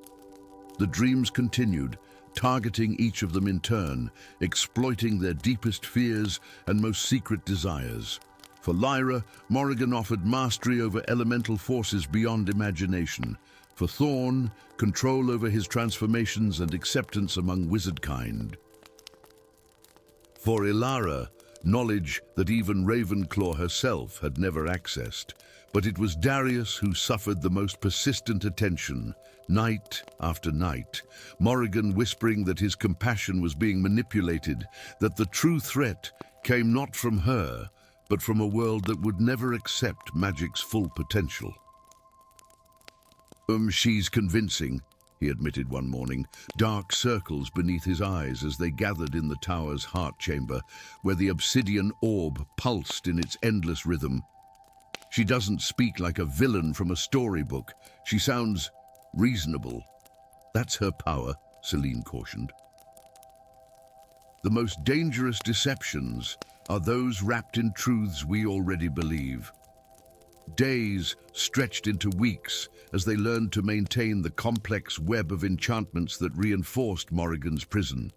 The dreams continued, targeting each of them in turn, exploiting their deepest fears and most secret desires. For Lyra, Morrigan offered mastery over elemental forces beyond imagination. For Thorn, control over his transformations and acceptance among wizardkind. For Ilara, knowledge that even Ravenclaw herself had never accessed. But it was Darius who suffered the most persistent attention, night after night, Morrigan whispering that his compassion was being manipulated, that the true threat came not from her, but from a world that would never accept magic's full potential. She's convincing," he admitted one morning, dark circles beneath his eyes as they gathered in the tower's heart chamber, where the obsidian orb pulsed in its endless rhythm. "She doesn't speak like a villain from a storybook. She sounds reasonable." "That's her power," Celine cautioned. "The most dangerous deceptions are those wrapped in truths we already believe." Days stretched into weeks as they learned to maintain the complex web of enchantments that reinforced Morrigan's prison.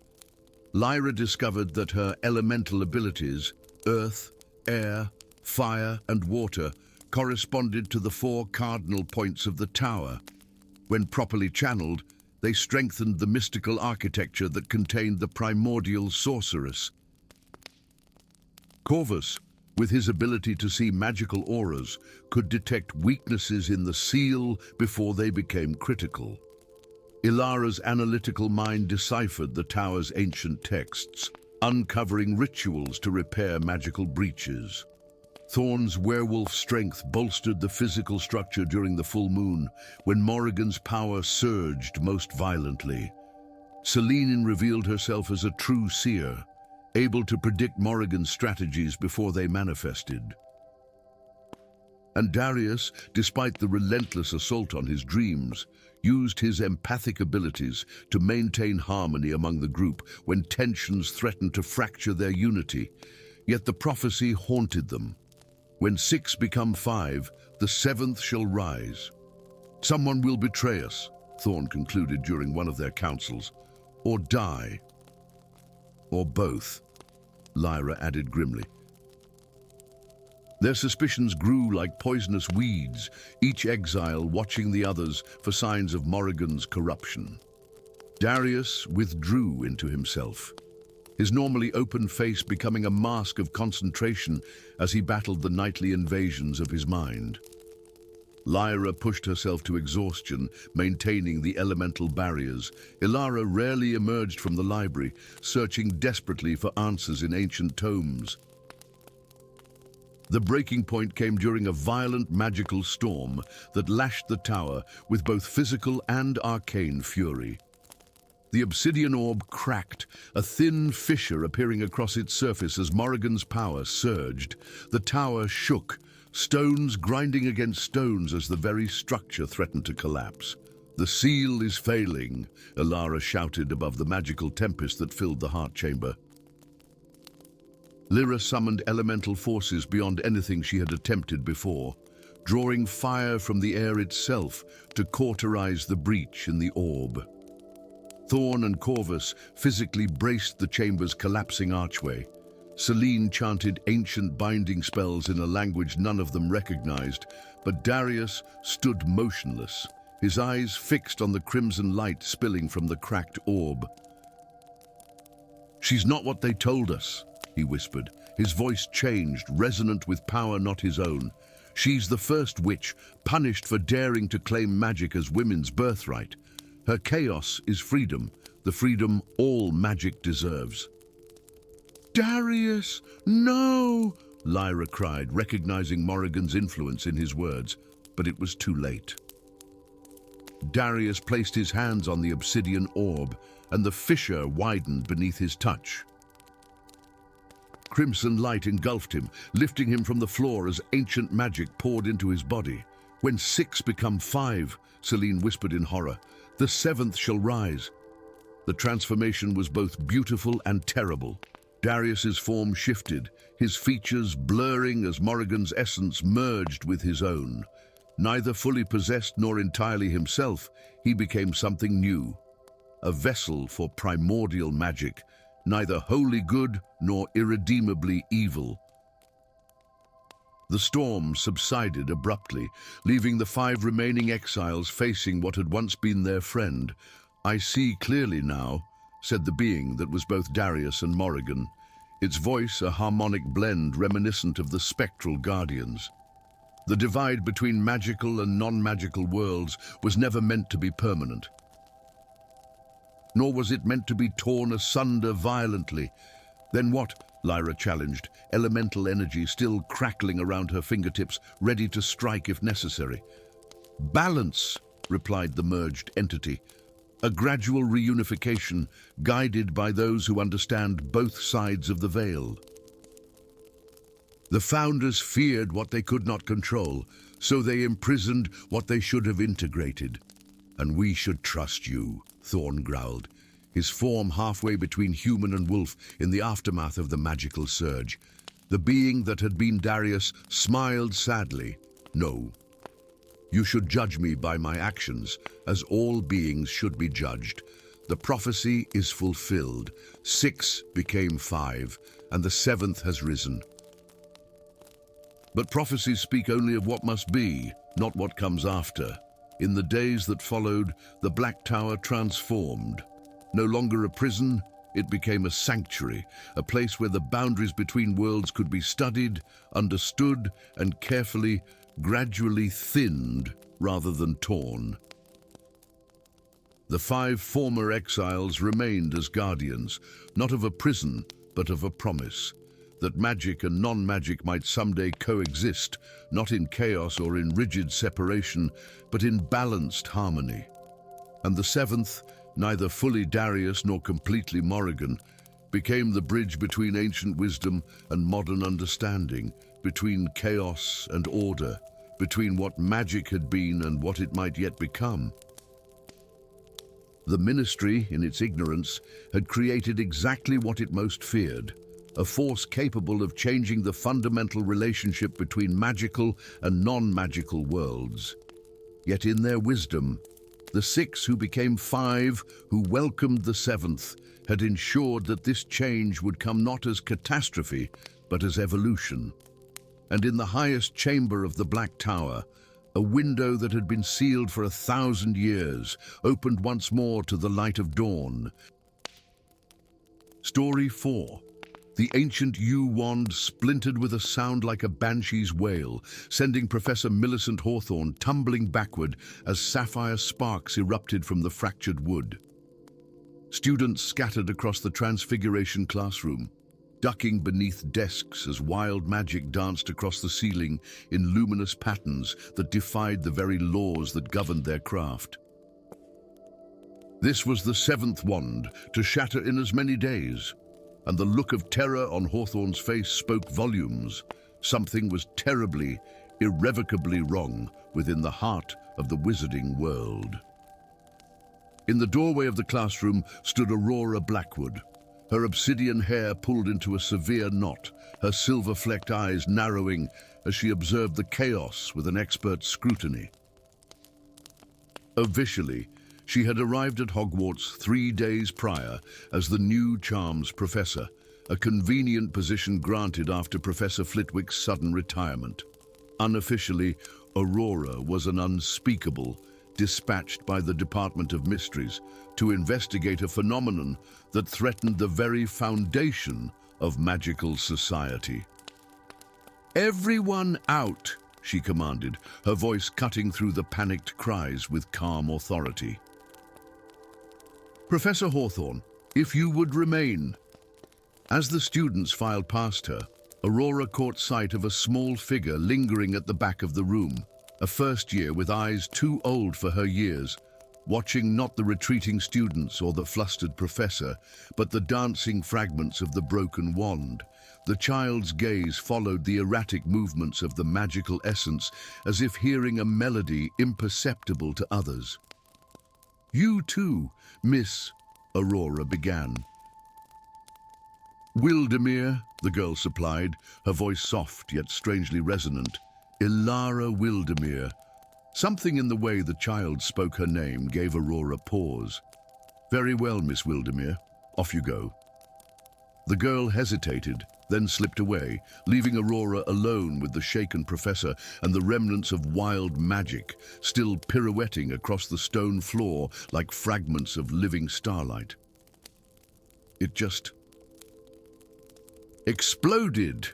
Lyra discovered that her elemental abilities, earth, air, fire, and water, corresponded to the 4 cardinal points of the tower. When properly channeled, they strengthened the mystical architecture that contained the primordial sorceress. Corvus, with his ability to see magical auras, could detect weaknesses in the seal before they became critical. Ilara's analytical mind deciphered the tower's ancient texts, uncovering rituals to repair magical breaches. Thorn's werewolf strength bolstered the physical structure during the full moon, when Morrigan's power surged most violently. Celine revealed herself as a true seer, able to predict Morrigan's strategies before they manifested. And Darius, despite the relentless assault on his dreams, used his empathic abilities to maintain harmony among the group when tensions threatened to fracture their unity. Yet the prophecy haunted them. When 6 become 5, the 7th shall rise. Someone will betray us, Thorn concluded during one of their councils, or die. Or both, Lyra added grimly. Their suspicions grew like poisonous weeds, each exile watching the others for signs of Morrigan's corruption. Darius withdrew into himself, his normally open face becoming a mask of concentration as he battled the nightly invasions of his mind. Lyra pushed herself to exhaustion, maintaining the elemental barriers. Ilara rarely emerged from the library, searching desperately for answers in ancient tomes. The breaking point came during a violent magical storm that lashed the tower with both physical and arcane fury. The obsidian orb cracked, a thin fissure appearing across its surface as Morrigan's power surged. The tower shook, stones grinding against stones as the very structure threatened to collapse. The seal is failing, Ilara shouted above the magical tempest that filled the heart chamber. Lyra summoned elemental forces beyond anything she had attempted before, drawing fire from the air itself to cauterize the breach in the orb. Thorn and Corvus physically braced the chamber's collapsing archway. Selene chanted ancient binding spells in a language none of them recognized, but Darius stood motionless, his eyes fixed on the crimson light spilling from the cracked orb. "She's not what they told us," he whispered, his voice changed, resonant with power not his own. "She's the first witch, punished for daring to claim magic as women's birthright. Her chaos is freedom, the freedom all magic deserves." "Darius, no!" Lyra cried, recognizing Morrigan's influence in his words, but it was too late. Darius placed his hands on the obsidian orb, and the fissure widened beneath his touch. Crimson light engulfed him, lifting him from the floor as ancient magic poured into his body. "When 6 become 5, Selene whispered in horror, "the 7th shall rise." The transformation was both beautiful and terrible. Darius's form shifted, his features blurring as Morrigan's essence merged with his own. Neither fully possessed nor entirely himself, he became something new. A vessel for primordial magic, neither wholly good nor irredeemably evil. The storm subsided abruptly, leaving the 5 remaining exiles facing what had once been their friend. "I see clearly now," said the being that was both Darius and Morrigan, its voice a harmonic blend reminiscent of the spectral guardians. The divide between magical and non-magical worlds was never meant to be permanent. Nor was it meant to be torn asunder violently. "Then what?" Lyra challenged, elemental energy still crackling around her fingertips, ready to strike if necessary. "Balance," replied the merged entity. "A gradual reunification, guided by those who understand both sides of the veil." The founders feared what they could not control, so they imprisoned what they should have integrated. "And we should trust you," Thorn growled, his form halfway between human and wolf in the aftermath of the magical surge. The being that had been Darius smiled sadly. "No. You should judge me by my actions, as all beings should be judged. The prophecy is fulfilled. 6 became 5, and the 7th has risen. But prophecies speak only of what must be, not what comes after. In the days that followed, the Black Tower transformed. No longer a prison, it became a sanctuary, a place where the boundaries between worlds could be studied, understood, and carefully, gradually thinned rather than torn. The 5 former exiles remained as guardians, not of a prison, but of a promise, that magic and non-magic might someday coexist, not in chaos or in rigid separation, but in balanced harmony. And the 7th, neither fully Darius nor completely Morrigan, became the bridge between ancient wisdom and modern understanding, between chaos and order, between what magic had been and what it might yet become. The ministry, in its ignorance, had created exactly what it most feared, a force capable of changing the fundamental relationship between magical and non-magical worlds. Yet in their wisdom, the 6 who became 5, who welcomed the 7th, had ensured that this change would come not as catastrophe, but as evolution. And in the highest chamber of the Black Tower, a window that had been sealed for 1,000 years opened once more to the light of dawn. Story 4. The ancient yew wand splintered with a sound like a banshee's wail, sending Professor Millicent Hawthorne tumbling backward as sapphire sparks erupted from the fractured wood. Students scattered across the Transfiguration classroom, ducking beneath desks as wild magic danced across the ceiling in luminous patterns that defied the very laws that governed their craft. This was the 7th wand to shatter in as many days, and the look of terror on Hawthorne's face spoke volumes. Something was terribly, irrevocably wrong within the heart of the wizarding world. In the doorway of the classroom stood Aurora Blackwood, her obsidian hair pulled into a severe knot, her silver-flecked eyes narrowing as she observed the chaos with an expert scrutiny. Officially, she had arrived at Hogwarts 3 days prior as the new charms professor, a convenient position granted after Professor Flitwick's sudden retirement. Unofficially, Aurora was an unspeakable, dispatched by the Department of Mysteries to investigate a phenomenon that threatened the very foundation of magical society. "Everyone out," she commanded, her voice cutting through the panicked cries with calm authority. "Professor Hawthorne, if you would remain." As the students filed past her, Aurora caught sight of a small figure lingering at the back of the room, a first year with eyes too old for her years, watching not the retreating students or the flustered professor, but the dancing fragments of the broken wand. The child's gaze followed the erratic movements of the magical essence, as if hearing a melody imperceptible to others. "You too, Miss," Aurora began. "Wildemere," the girl supplied, her voice soft yet strangely resonant. "Ilara Wildemere." Something in the way the child spoke her name gave Aurora pause. "Very well, Miss Wildemere. Off you go." The girl hesitated, then slipped away, leaving Aurora alone with the shaken professor and the remnants of wild magic still pirouetting across the stone floor like fragments of living starlight. "It just exploded,"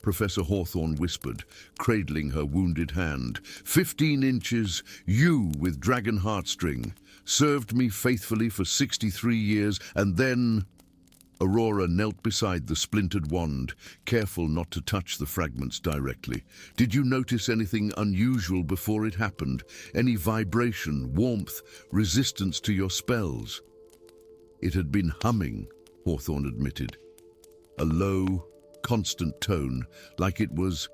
Professor Hawthorne whispered, cradling her wounded hand. 15 inches, you with dragon heartstring, served me faithfully for 63 years, and then..." Aurora knelt beside the splintered wand, careful not to touch the fragments directly. "Did you notice anything unusual before it happened? Any vibration, warmth, resistance to your spells?" "It had been humming," Hawthorne admitted. A low, constant tone, like it was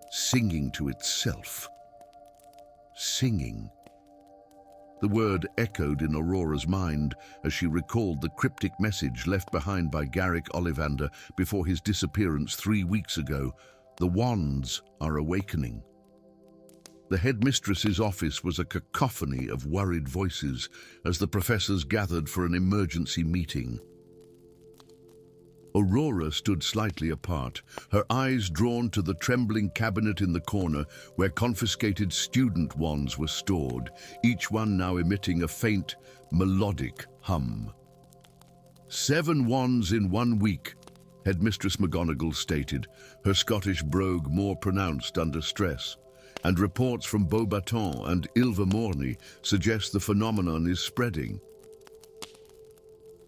singing to itself. Singing. The word echoed in Aurora's mind as she recalled the cryptic message left behind by Garrick Ollivander before his disappearance 3 weeks ago. "The wands are awakening." The headmistress's office was a cacophony of worried voices as the professors gathered for an emergency meeting. Aurora stood slightly apart, her eyes drawn to the trembling cabinet in the corner where confiscated student wands were stored, each one now emitting a faint, melodic hum. 7 wands in 1 week, Headmistress McGonagall stated, her Scottish brogue more pronounced under stress, and reports from Beaubaton and Ilvermorny suggest the phenomenon is spreading.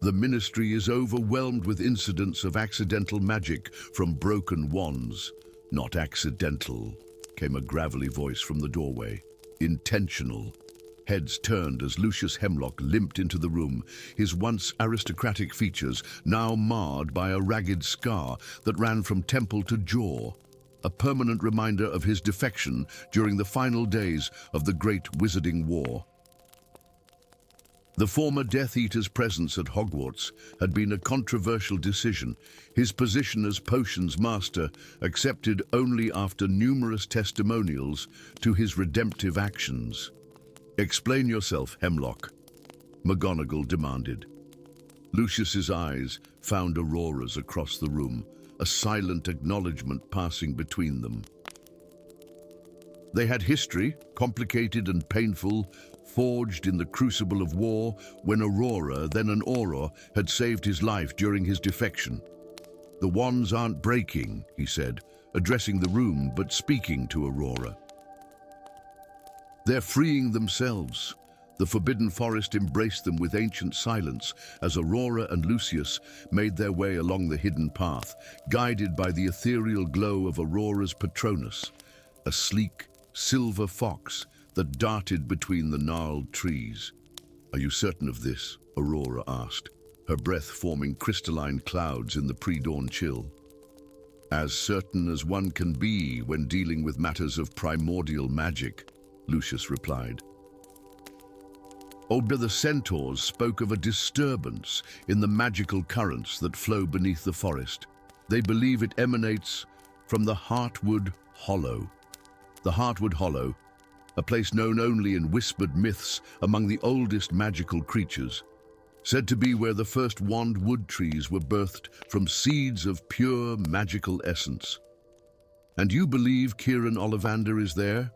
"The Ministry is overwhelmed with incidents of accidental magic from broken wands." "Not accidental," came a gravelly voice from the doorway. "Intentional." Heads turned as Lucius Hemlock limped into the room, his once aristocratic features now marred by a ragged scar that ran from temple to jaw, a permanent reminder of his defection during the final days of the Great Wizarding War. The former Death Eater's presence at Hogwarts had been a controversial decision, his position as potions master accepted only after numerous testimonials to his redemptive actions. "Explain yourself, Hemlock," McGonagall demanded. Lucius's eyes found Aurora's across the room, a silent acknowledgement passing between them. They had history, complicated and painful, forged in the crucible of war when Aurora, then an Auror, had saved his life during his defection. "The wands aren't breaking," he said, addressing the room but speaking to Aurora. "They're freeing themselves." The Forbidden Forest embraced them with ancient silence as Aurora and Lucius made their way along the hidden path, guided by the ethereal glow of Aurora's Patronus, a sleek, silver fox that darted between the gnarled trees. "Are you certain of this?" Aurora asked, her breath forming crystalline clouds in the pre-dawn chill. "As certain as one can be when dealing with matters of primordial magic," Lucius replied. Older the centaurs spoke of a disturbance in the magical currents that flow beneath the forest. They believe it emanates from the Heartwood Hollow. The Heartwood Hollow, a place known only in whispered myths among the oldest magical creatures, said to be where the first wand wood trees were birthed from seeds of pure magical essence. "And you believe Kieran Ollivander is there?"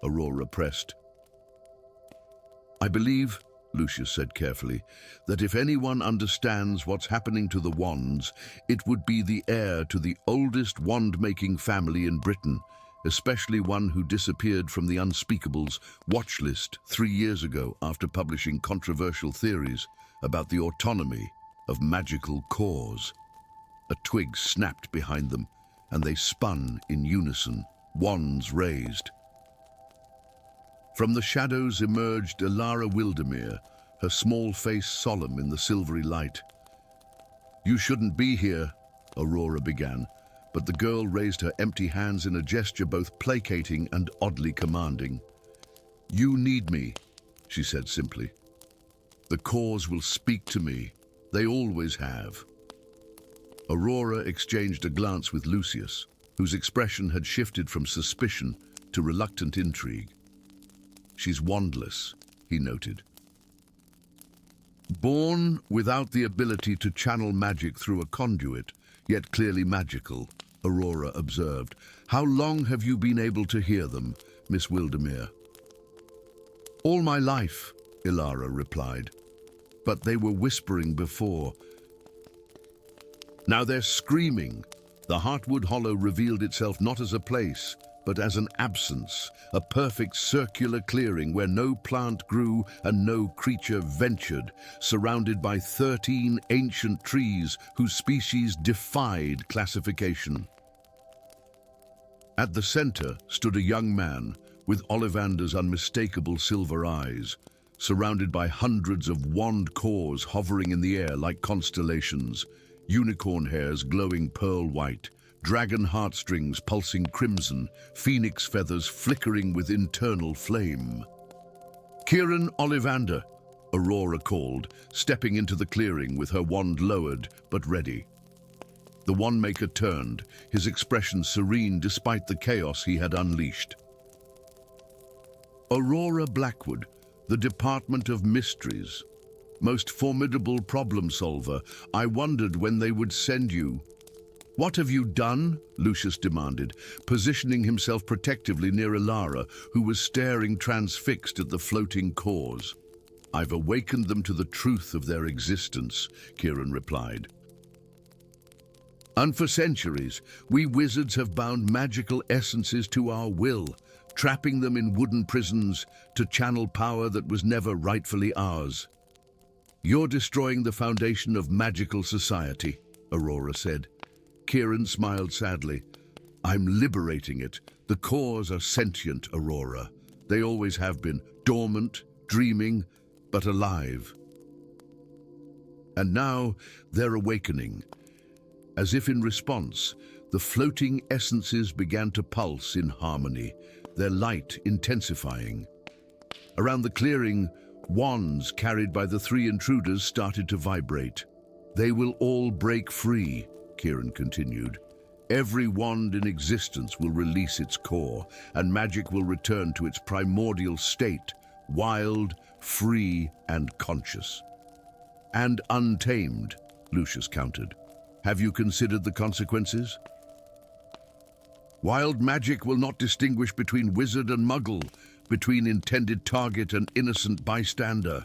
Aurora pressed. "I believe," Lucius said carefully, "that if anyone understands what's happening to the wands, it would be the heir to the oldest wand-making family in Britain, especially one who disappeared from the Unspeakable's watch list 3 years ago after publishing controversial theories about the autonomy of magical cores." A twig snapped behind them, and they spun in unison, wands raised. From the shadows emerged Elara Wildermere, her small face solemn in the silvery light. "You shouldn't be here," Aurora began, but the girl raised her empty hands in a gesture both placating and oddly commanding. "You need me," she said simply. "The cause will speak to me. They always have." Aurora exchanged a glance with Lucius, whose expression had shifted from suspicion to reluctant intrigue. "She's wandless," he noted. "Born without the ability to channel magic through a conduit, yet clearly magical," Aurora observed. "How long have you been able to hear them, Miss Wildermere?" "All my life," Elara replied. "But they were whispering before. Now they're screaming." The Heartwood Hollow revealed itself not as a place, but as an absence, a perfect circular clearing where no plant grew and no creature ventured, surrounded by 13 ancient trees whose species defied classification. At the center stood a young man with Ollivander's unmistakable silver eyes, surrounded by hundreds of wand cores hovering in the air like constellations, unicorn hairs glowing pearl white, dragon heartstrings pulsing crimson, phoenix feathers flickering with internal flame. "Kieran Ollivander," Aurora called, stepping into the clearing with her wand lowered but ready. The wandmaker turned, his expression serene despite the chaos he had unleashed. "Aurora Blackwood, the Department of Mysteries. Most formidable problem solver. I wondered when they would send you." "What have you done?" Lucius demanded, positioning himself protectively near Elara, who was staring transfixed at the floating cores. "I've awakened them to the truth of their existence," Kieran replied. "And for centuries, we wizards have bound magical essences to our will, trapping them in wooden prisons to channel power that was never rightfully ours." "You're destroying the foundation of magical society," Aurora said. Kieran smiled sadly. "I'm liberating it. The cores are sentient, Aurora. They always have been, dormant, dreaming, but alive. And now they're awakening. As if in response, the floating essences began to pulse in harmony, their light intensifying. Around the clearing, wands carried by the three intruders started to vibrate. They will all break free, Kieran continued. Every wand in existence will release its core, and magic will return to its primordial state, wild, free, and conscious. And untamed, Lucius countered. Have you considered the consequences? Wild magic will not distinguish between wizard and muggle, between intended target and innocent bystander.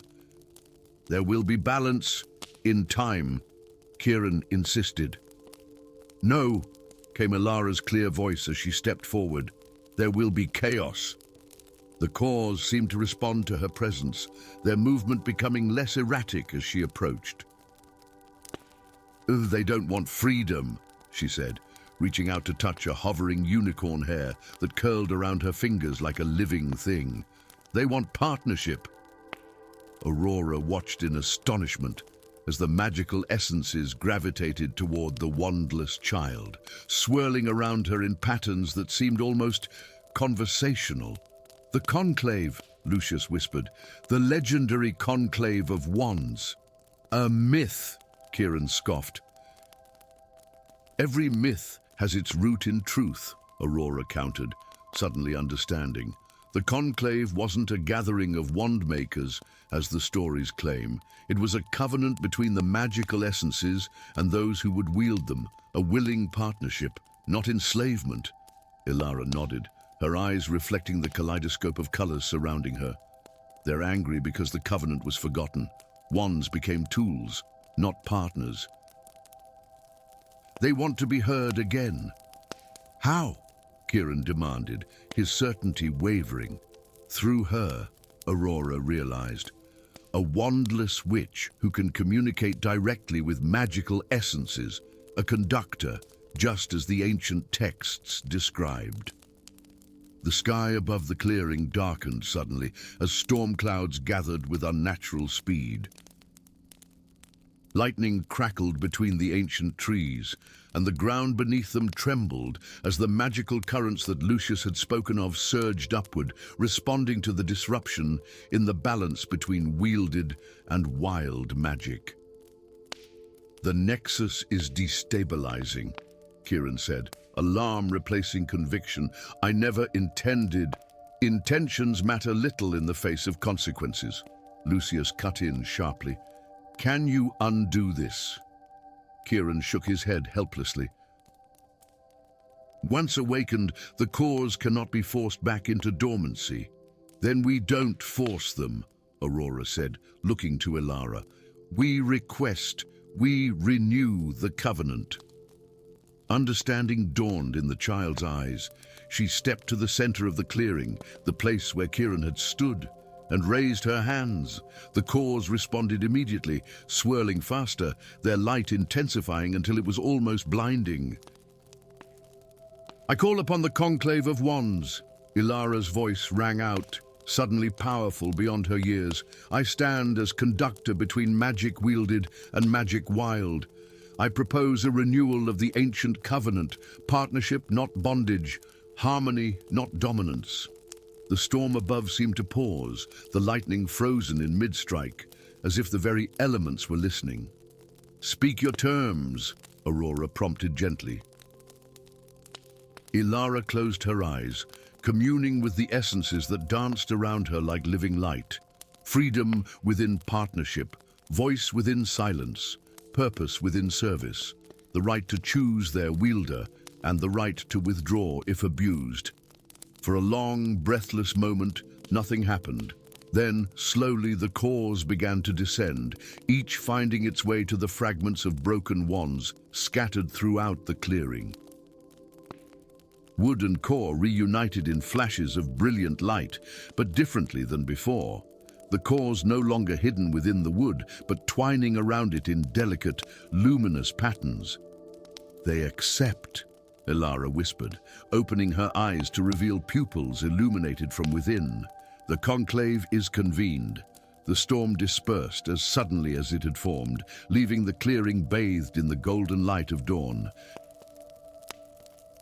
There will be balance in time, Kieran insisted. No, came Ilara's clear voice as she stepped forward. There will be chaos. The cores seemed to respond to her presence, their movement becoming less erratic as she approached. They don't want freedom, she said, reaching out to touch a hovering unicorn hair that curled around her fingers like a living thing. They want partnership. Aurora watched in astonishment as the magical essences gravitated toward the wandless child, swirling around her in patterns that seemed almost conversational. The conclave, Lucius whispered, the legendary conclave of wands. A myth, Kieran scoffed. Every myth has its root in truth, Aurora countered, suddenly understanding. The conclave wasn't a gathering of wand makers, as the stories claim. It was a covenant between the magical essences and those who would wield them, a willing partnership, not enslavement. Ilara nodded, her eyes reflecting the kaleidoscope of colors surrounding her. They're angry because the covenant was forgotten. Wands became tools, not partners. They want to be heard again. How? Kieran demanded, his certainty wavering. Through her, Aurora realized. A wandless witch who can communicate directly with magical essences, a conductor, just as the ancient texts described. The sky above the clearing darkened suddenly as storm clouds gathered with unnatural speed. Lightning crackled between the ancient trees, and the ground beneath them trembled as the magical currents that Lucius had spoken of surged upward, responding to the disruption in the balance between wielded and wild magic. The nexus is destabilizing, Kieran said, alarm replacing conviction. I never intended. Intentions matter little in the face of consequences. Lucius cut in sharply. Can you undo this? Kieran shook his head helplessly. Once awakened, the cores cannot be forced back into dormancy. Then we don't force them, Aurora said, looking to Ilara. We request, we renew the covenant. Understanding dawned in the child's eyes. She stepped to the center of the clearing, the place where Kieran had stood, and raised her hands. The cores responded immediately, swirling faster, their light intensifying until it was almost blinding. I call upon the conclave of wands. Ilara's voice rang out, suddenly powerful beyond her years. I stand as conductor between magic wielded and magic wild. I propose a renewal of the ancient covenant, partnership, not bondage, harmony, not dominance. The storm above seemed to pause, the lightning frozen in mid-strike, as if the very elements were listening. Speak your terms, Aurora prompted gently. Ilara closed her eyes, communing with the essences that danced around her like living light. Freedom within partnership, voice within silence, purpose within service, the right to choose their wielder, and the right to withdraw if abused. For a long, breathless moment, nothing happened. Then, slowly, the cores began to descend, each finding its way to the fragments of broken wands scattered throughout the clearing. Wood and core reunited in flashes of brilliant light, but differently than before. The cores no longer hidden within the wood, but twining around it in delicate, luminous patterns. They accept, Ilara whispered, opening her eyes to reveal pupils illuminated from within. The conclave is convened. The storm dispersed as suddenly as it had formed, leaving the clearing bathed in the golden light of dawn.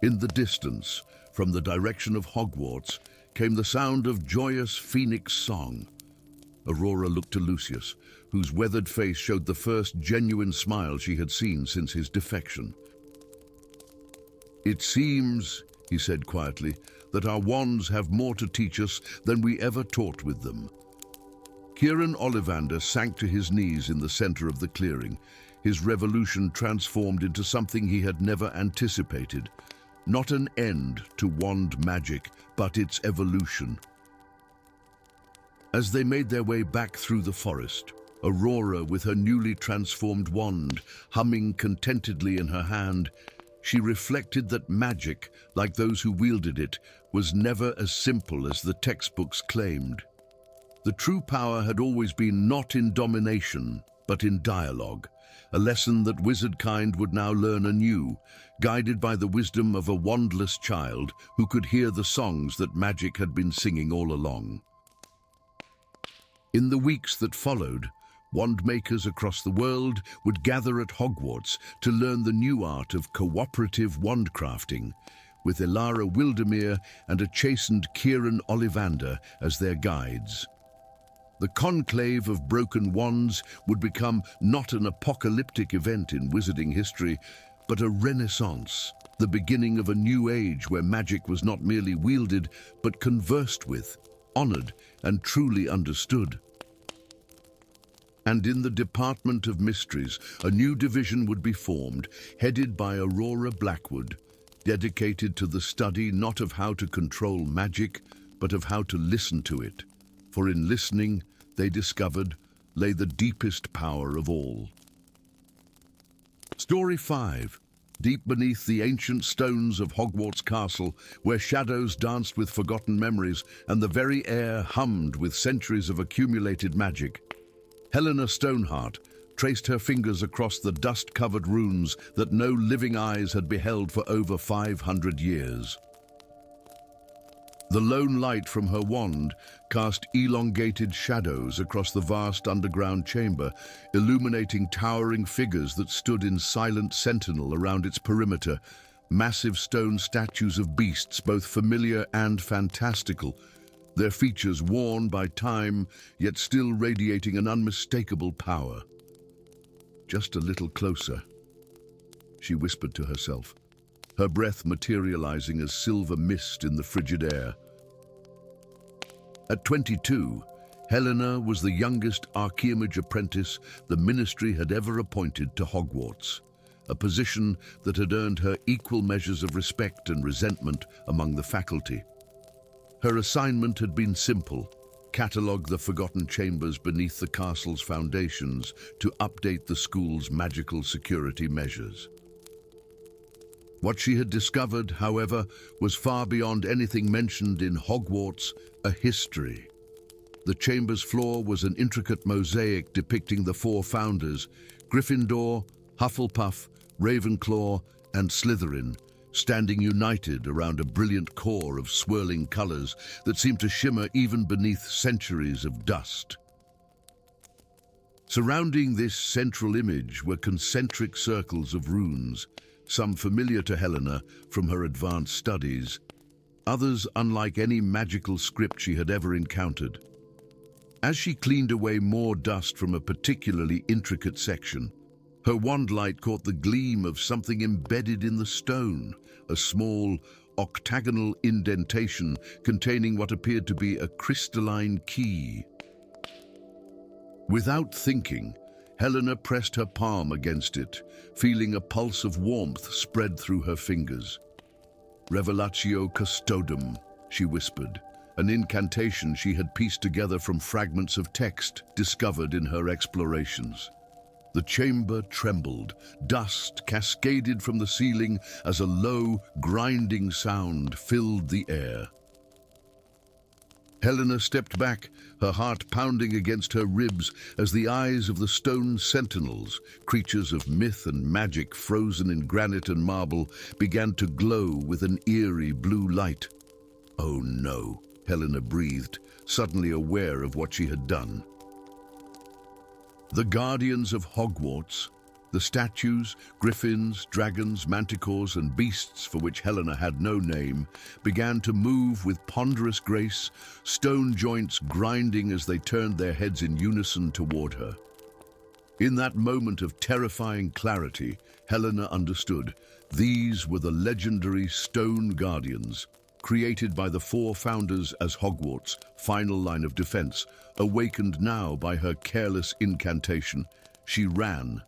In the distance, from the direction of Hogwarts, came the sound of joyous phoenix song. Aurora looked to Lucius, whose weathered face showed the first genuine smile she had seen since his defection. "It seems," he said quietly, "that our wands have more to teach us than we ever taught with them." Kieran Ollivander sank to his knees in the center of the clearing, his revolution transformed into something he had never anticipated. Not an end to wand magic, but its evolution. As they made their way back through the forest, Aurora, with her newly transformed wand humming contentedly in her hand, she reflected that magic, like those who wielded it, was never as simple as the textbooks claimed. The true power had always been not in domination, but in dialogue, a lesson that wizardkind would now learn anew, guided by the wisdom of a wandless child who could hear the songs that magic had been singing all along. In the weeks that followed, wand makers across the world would gather at Hogwarts to learn the new art of cooperative wand crafting, with Elara Wildermere and a chastened Kieran Ollivander as their guides. The conclave of broken wands would become not an apocalyptic event in wizarding history, but a renaissance, the beginning of a new age where magic was not merely wielded, but conversed with, honored, and truly understood. And in the Department of Mysteries, a new division would be formed, headed by Aurora Blackwood, dedicated to the study not of how to control magic, but of how to listen to it. For in listening, they discovered, lay the deepest power of all. Story 5. Deep beneath the ancient stones of Hogwarts Castle, where shadows danced with forgotten memories and the very air hummed with centuries of accumulated magic, Helena Stoneheart traced her fingers across the dust-covered runes that no living eyes had beheld for over 500 years. The lone light from her wand cast elongated shadows across the vast underground chamber, illuminating towering figures that stood in silent sentinel around its perimeter, massive stone statues of beasts both familiar and fantastical, their features worn by time, yet still radiating an unmistakable power. "Just a little closer," she whispered to herself, her breath materializing as silver mist in the frigid air. At 22, Helena was the youngest archaeomage apprentice the Ministry had ever appointed to Hogwarts, a position that had earned her equal measures of respect and resentment among the faculty. Her assignment had been simple: catalogue the forgotten chambers beneath the castle's foundations to update the school's magical security measures. What she had discovered, however, was far beyond anything mentioned in Hogwarts, a history. The chamber's floor was an intricate mosaic depicting the four founders, Gryffindor, Hufflepuff, Ravenclaw, and Slytherin, standing united around a brilliant core of swirling colors that seemed to shimmer even beneath centuries of dust. Surrounding this central image were concentric circles of runes, some familiar to Helena from her advanced studies, others unlike any magical script she had ever encountered. As she cleaned away more dust from a particularly intricate section, her wand light caught the gleam of something embedded in the stone, a small, octagonal indentation containing what appeared to be a crystalline key. Without thinking, Helena pressed her palm against it, feeling a pulse of warmth spread through her fingers. "Revelatio custodum," she whispered, an incantation she had pieced together from fragments of text discovered in her explorations. The chamber trembled, dust cascaded from the ceiling as a low, grinding sound filled the air. Helena stepped back, her heart pounding against her ribs as the eyes of the stone sentinels, creatures of myth and magic frozen in granite and marble, began to glow with an eerie blue light. "Oh no," Helena breathed, suddenly aware of what she had done. The guardians of Hogwarts, the statues, griffins, dragons, manticores, and beasts for which Helena had no name, began to move with ponderous grace, stone joints grinding as they turned their heads in unison toward her. In that moment of terrifying clarity, Helena understood. These were the legendary stone guardians, created by the four founders as Hogwarts' final line of defense. Awakened now by her careless incantation, she ran.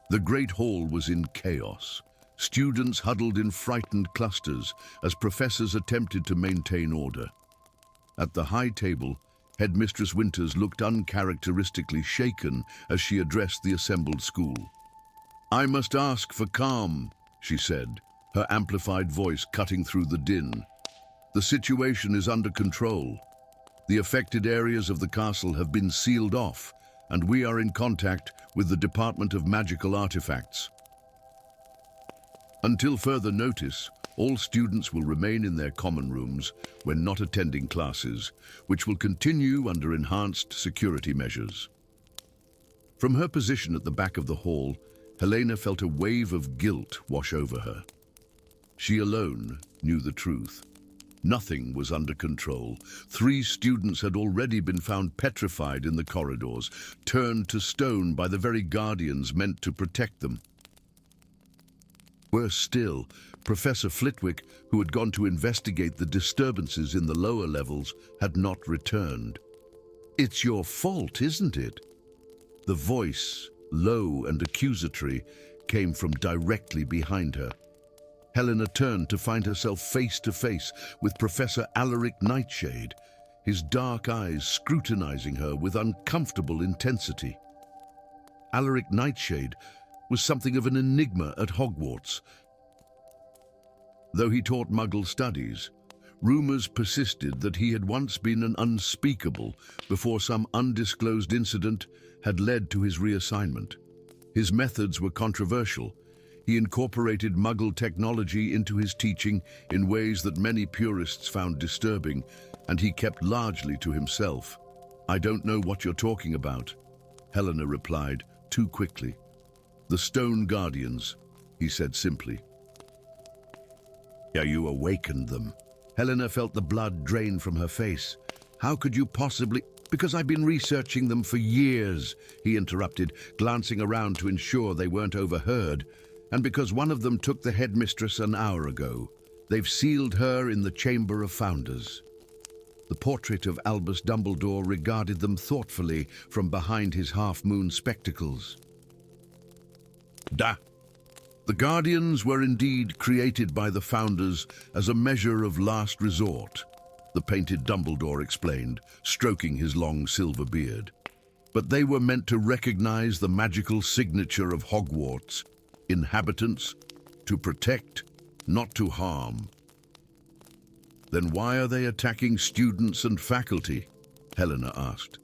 The Great Hall was in chaos. Students huddled in frightened clusters as professors attempted to maintain order. At the high table, Headmistress Winters looked uncharacteristically shaken as she addressed the assembled school. "I must ask for calm," she said, her amplified voice cutting through the din. "The situation is under control. The affected areas of the castle have been sealed off, and we are in contact with the Department of Magical Artifacts. Until further notice, all students will remain in their common rooms when not attending classes, which will continue under enhanced security measures." From her position at the back of the hall, Helena felt a wave of guilt wash over her. She alone knew the truth. Nothing was under control. 3 students had already been found petrified in the corridors, turned to stone by the very guardians meant to protect them. Worse still, Professor Flitwick, who had gone to investigate the disturbances in the lower levels, had not returned. "It's your fault, isn't it?" The voice, low and accusatory, came from directly behind her. Helena turned to find herself face to face with Professor Alaric Nightshade, his dark eyes scrutinizing her with uncomfortable intensity. Alaric Nightshade was something of an enigma at Hogwarts. Though he taught Muggle studies, rumors persisted that he had once been an unspeakable before some undisclosed incident had led to his reassignment. His methods were controversial. He incorporated Muggle technology into his teaching in ways that many purists found disturbing, and he kept largely to himself. "I don't know what you're talking about," Helena replied, too quickly. "The Stone Guardians," he said simply. "Yeah, you awakened them." Helena felt the blood drain from her face. "How could you possibly—" "Because I've been researching them for years," he interrupted, glancing around to ensure they weren't overheard. "And because one of them took the headmistress an hour ago. They've sealed her in the Chamber of Founders." The portrait of Albus Dumbledore regarded them thoughtfully from behind his half-moon spectacles. "Da! The Guardians were indeed created by the Founders as a measure of last resort," the painted Dumbledore explained, stroking his long silver beard. "But they were meant to recognize the magical signature of Hogwarts, inhabitants, to protect, not to harm." "Then why are they attacking students and faculty?" Helena asked.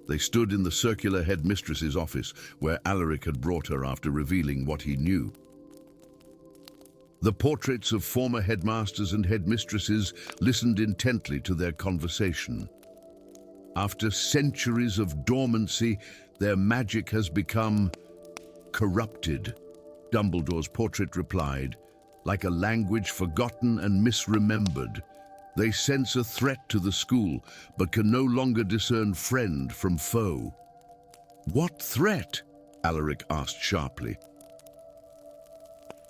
They stood in the circular headmistress's office, where Alaric had brought her after revealing what he knew. The portraits of former headmasters and headmistresses listened intently to their conversation. "After centuries of dormancy, their magic has become corrupted," Dumbledore's portrait replied, "like a language forgotten and misremembered. They sense a threat to the school, but can no longer discern friend from foe." "What threat?" Alaric asked sharply.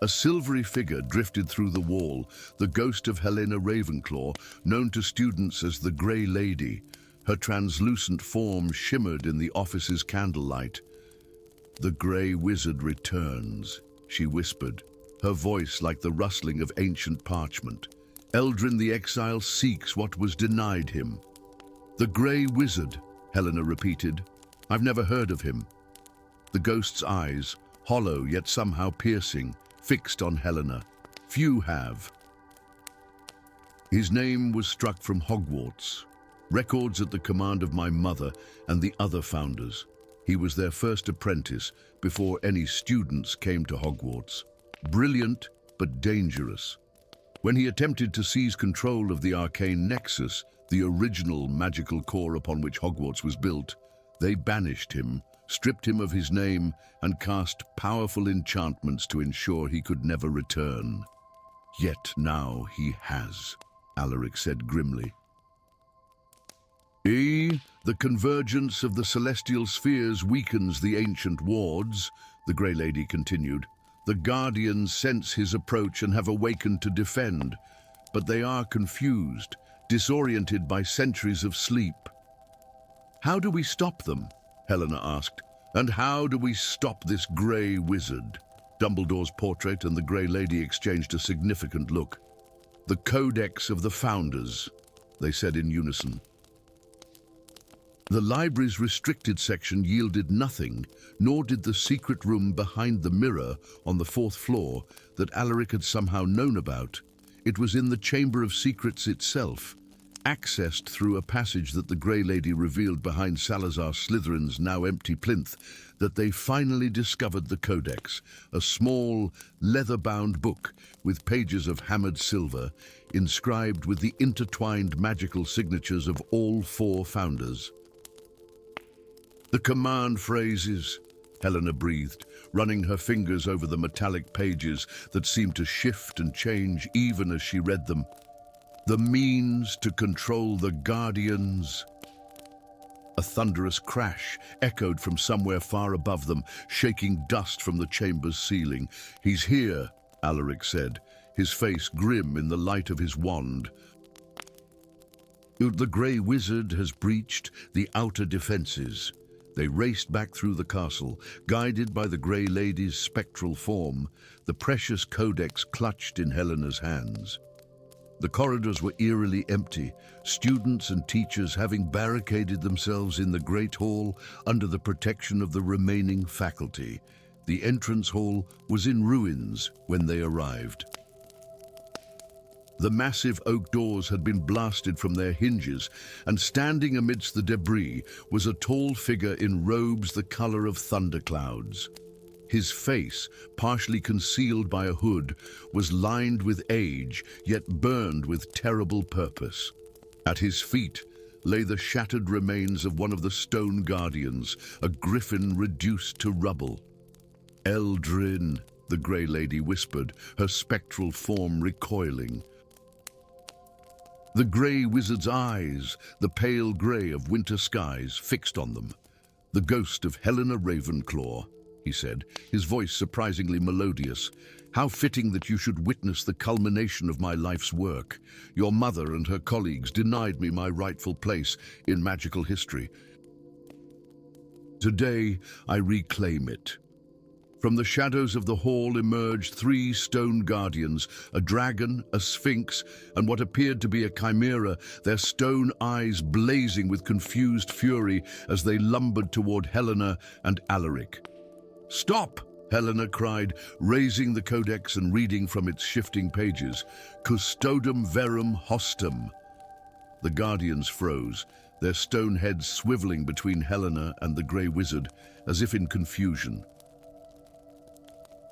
A silvery figure drifted through the wall, the ghost of Helena Ravenclaw, known to students as the Grey Lady. Her translucent form shimmered in the office's candlelight. "The Grey Wizard returns," she whispered, her voice like the rustling of ancient parchment. "Eldrin the Exile seeks what was denied him." "The Grey Wizard," Helena repeated. "I've never heard of him." The ghost's eyes, hollow yet somehow piercing, fixed on Helena. "Few have." "His name was struck from Hogwarts. Records at the command of my mother and the other founders. He was their first apprentice before any students came to Hogwarts. Brilliant, but dangerous. When he attempted to seize control of the arcane nexus, the original magical core upon which Hogwarts was built, they banished him, stripped him of his name, and cast powerful enchantments to ensure he could never return. Yet now he has, Alaric said grimly. The convergence of the celestial spheres weakens the ancient wards, the Grey Lady continued. The Guardians sense his approach and have awakened to defend, but they are confused, disoriented by centuries of sleep. How do we stop them? Helena asked. And how do we stop this grey wizard? Dumbledore's portrait and the Grey Lady exchanged a significant look. The Codex of the Founders, they said in unison. The library's restricted section yielded nothing, nor did the secret room behind the mirror on the 4th floor that Alaric had somehow known about. It was in the Chamber of Secrets itself, accessed through a passage that the Grey Lady revealed behind Salazar Slytherin's now empty plinth, that they finally discovered the Codex, a small, leather-bound book with pages of hammered silver, inscribed with the intertwined magical signatures of all 4 founders. The command phrases, Helena breathed, running her fingers over the metallic pages that seemed to shift and change even as she read them. The means to control the Guardians. A thunderous crash echoed from somewhere far above them, shaking dust from the chamber's ceiling. He's here, Alaric said, his face grim in the light of his wand. The Grey Wizard has breached the outer defenses. They raced back through the castle, guided by the Grey Lady's spectral form, the precious codex clutched in Helena's hands. The corridors were eerily empty, students and teachers having barricaded themselves in the Great Hall under the protection of the remaining faculty. The entrance hall was in ruins when they arrived. The massive oak doors had been blasted from their hinges, and standing amidst the debris was a tall figure in robes the color of thunderclouds. His face, partially concealed by a hood, was lined with age, yet burned with terrible purpose. At his feet lay the shattered remains of one of the stone guardians, a griffin reduced to rubble. Eldrin, the Grey Lady whispered, her spectral form recoiling. The Grey Wizard's eyes, the pale grey of winter skies, fixed on them. The ghost of Helena Ravenclaw, he said, his voice surprisingly melodious. How fitting that you should witness the culmination of my life's work. Your mother and her colleagues denied me my rightful place in magical history. Today, I reclaim it. From the shadows of the hall emerged 3 stone guardians, a dragon, a sphinx, and what appeared to be a chimera, their stone eyes blazing with confused fury as they lumbered toward Helena and Alaric. "Stop!" Helena cried, raising the codex and reading from its shifting pages. "Custodum verum hostum." The guardians froze, their stone heads swiveling between Helena and the Grey Wizard, as if in confusion.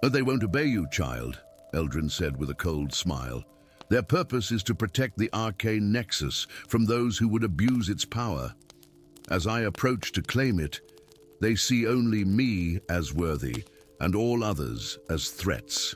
"They won't obey you, child," Eldrin said with a cold smile. "Their purpose is to protect the arcane nexus from those who would abuse its power. As I approach to claim it, they see only me as worthy, and all others as threats."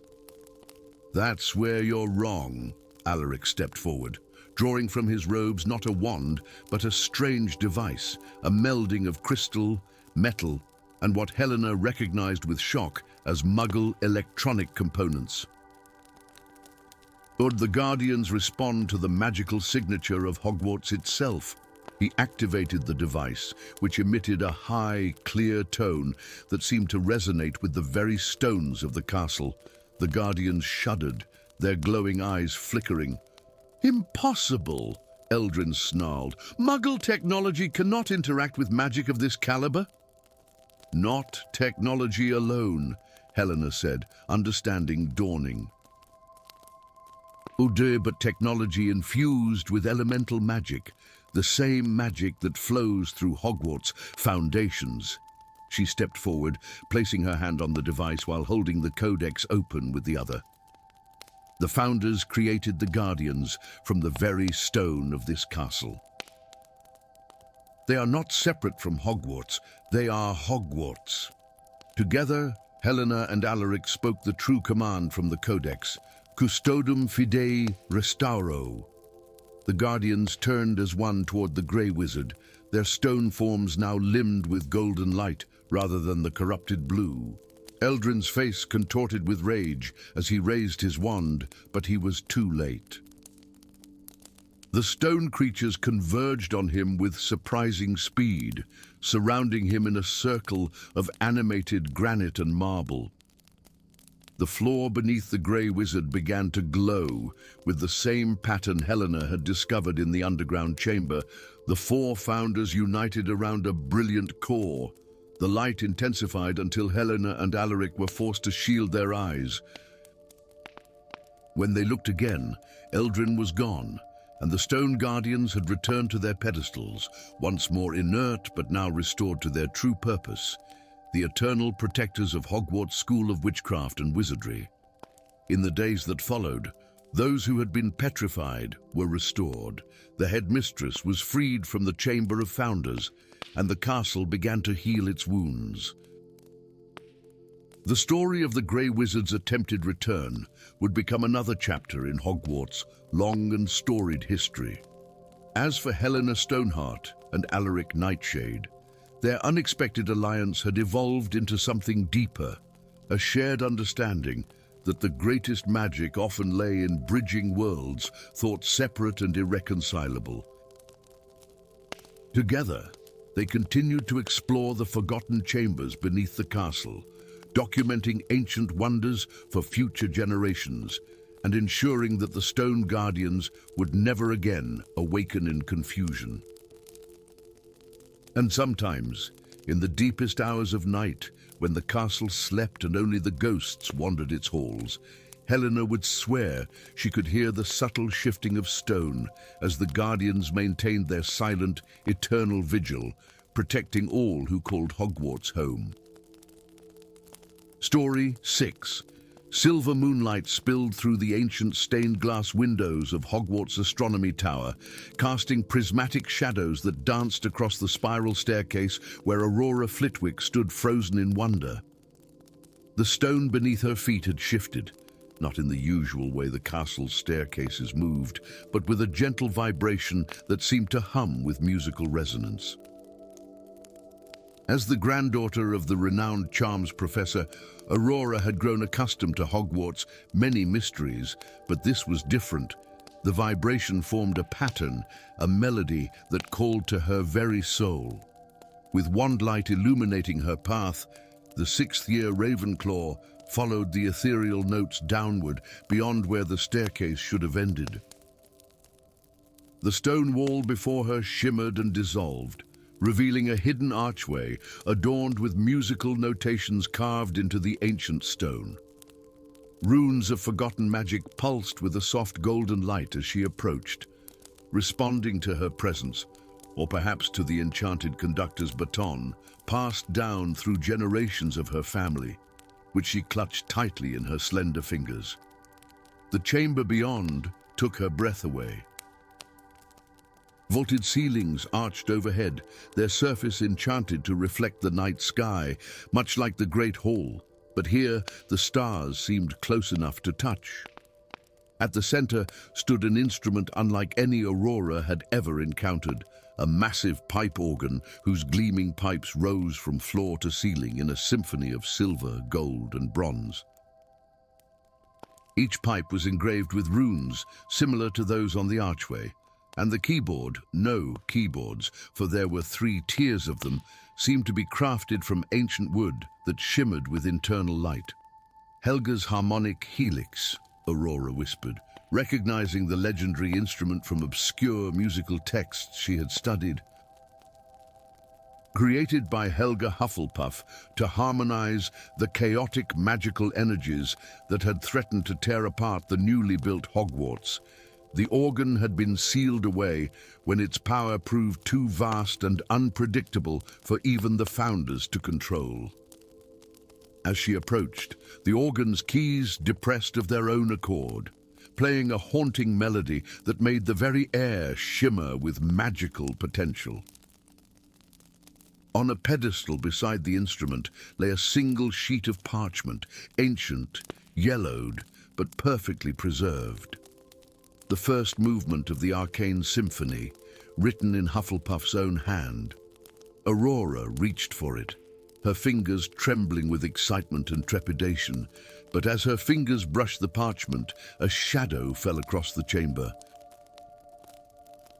"That's where you're wrong," Alaric stepped forward, drawing from his robes not a wand, but a strange device, a melding of crystal, metal, and what Helena recognized with shock as Muggle electronic components. Would the Guardians respond to the magical signature of Hogwarts itself? He activated the device, which emitted a high, clear tone that seemed to resonate with the very stones of the castle. The Guardians shuddered, their glowing eyes flickering. "Impossible!" Eldrin snarled. "Muggle technology cannot interact with magic of this caliber." "Not technology alone," Helena said, understanding dawning. But technology infused with elemental magic, the same magic that flows through Hogwarts' foundations. She stepped forward, placing her hand on the device while holding the codex open with the other. The founders created the guardians from the very stone of this castle. They are not separate from Hogwarts, they are Hogwarts. Together, Helena and Alaric spoke the true command from the Codex, Custodum Fidei Restauro. The guardians turned as one toward the Grey Wizard, their stone forms now limned with golden light rather than the corrupted blue. Eldrin's face contorted with rage as he raised his wand, but he was too late. The stone creatures converged on him with surprising speed, surrounding him in a circle of animated granite and marble. The floor beneath the Grey Wizard began to glow with the same pattern Helena had discovered in the underground chamber. The four founders united around a brilliant core. The light intensified until Helena and Alaric were forced to shield their eyes. When they looked again, Eldrin was gone, and the stone guardians had returned to their pedestals, once more inert but now restored to their true purpose, the eternal protectors of Hogwarts School of Witchcraft and Wizardry. In the days that followed, those who had been petrified were restored, the headmistress was freed from the Chamber of Founders, and the castle began to heal its wounds. The story of the Grey Wizard's attempted return would become another chapter in Hogwarts' long and storied history. As for Helena Stoneheart and Alaric Nightshade, their unexpected alliance had evolved into something deeper, a shared understanding that the greatest magic often lay in bridging worlds thought separate and irreconcilable. Together, they continued to explore the forgotten chambers beneath the castle, documenting ancient wonders for future generations and ensuring that the Stone Guardians would never again awaken in confusion. And sometimes, in the deepest hours of night, when the castle slept and only the ghosts wandered its halls, Helena would swear she could hear the subtle shifting of stone as the Guardians maintained their silent, eternal vigil, protecting all who called Hogwarts home. Story 6. Silver moonlight spilled through the ancient stained glass windows of Hogwarts' astronomy tower, casting prismatic shadows that danced across the spiral staircase where Aurora Flitwick stood frozen in wonder. The stone beneath her feet had shifted, not in the usual way the castle's staircases moved, but with a gentle vibration that seemed to hum with musical resonance. As the granddaughter of the renowned charms professor, Aurora had grown accustomed to Hogwarts' many mysteries, but this was different. The vibration formed a pattern, a melody that called to her very soul. With wandlight illuminating her path, the sixth-year Ravenclaw followed the ethereal notes downward beyond where the staircase should have ended. The stone wall before her shimmered and dissolved, revealing a hidden archway adorned with musical notations carved into the ancient stone. Runes of forgotten magic pulsed with a soft golden light as she approached, responding to her presence, or perhaps to the enchanted conductor's baton, passed down through generations of her family, which she clutched tightly in her slender fingers. The chamber beyond took her breath away. Vaulted ceilings arched overhead, their surface enchanted to reflect the night sky, much like the Great Hall, but here the stars seemed close enough to touch. At the center stood an instrument unlike any Aurora had ever encountered, a massive pipe organ whose gleaming pipes rose from floor to ceiling in a symphony of silver, gold, and bronze. Each pipe was engraved with runes similar to those on the archway, and the keyboard, no keyboards, for there were 3 tiers of them, seemed to be crafted from ancient wood that shimmered with internal light. Helga's harmonic helix, Aurora whispered, recognizing the legendary instrument from obscure musical texts she had studied. Created by Helga Hufflepuff to harmonize the chaotic magical energies that had threatened to tear apart the newly built Hogwarts, the organ had been sealed away when its power proved too vast and unpredictable for even the founders to control. As she approached, the organ's keys depressed of their own accord, playing a haunting melody that made the very air shimmer with magical potential. On a pedestal beside the instrument lay a single sheet of parchment, ancient, yellowed, but perfectly preserved. The first movement of the arcane symphony, written in Hufflepuff's own hand. Aurora reached for it, her fingers trembling with excitement and trepidation, but as her fingers brushed the parchment, a shadow fell across the chamber.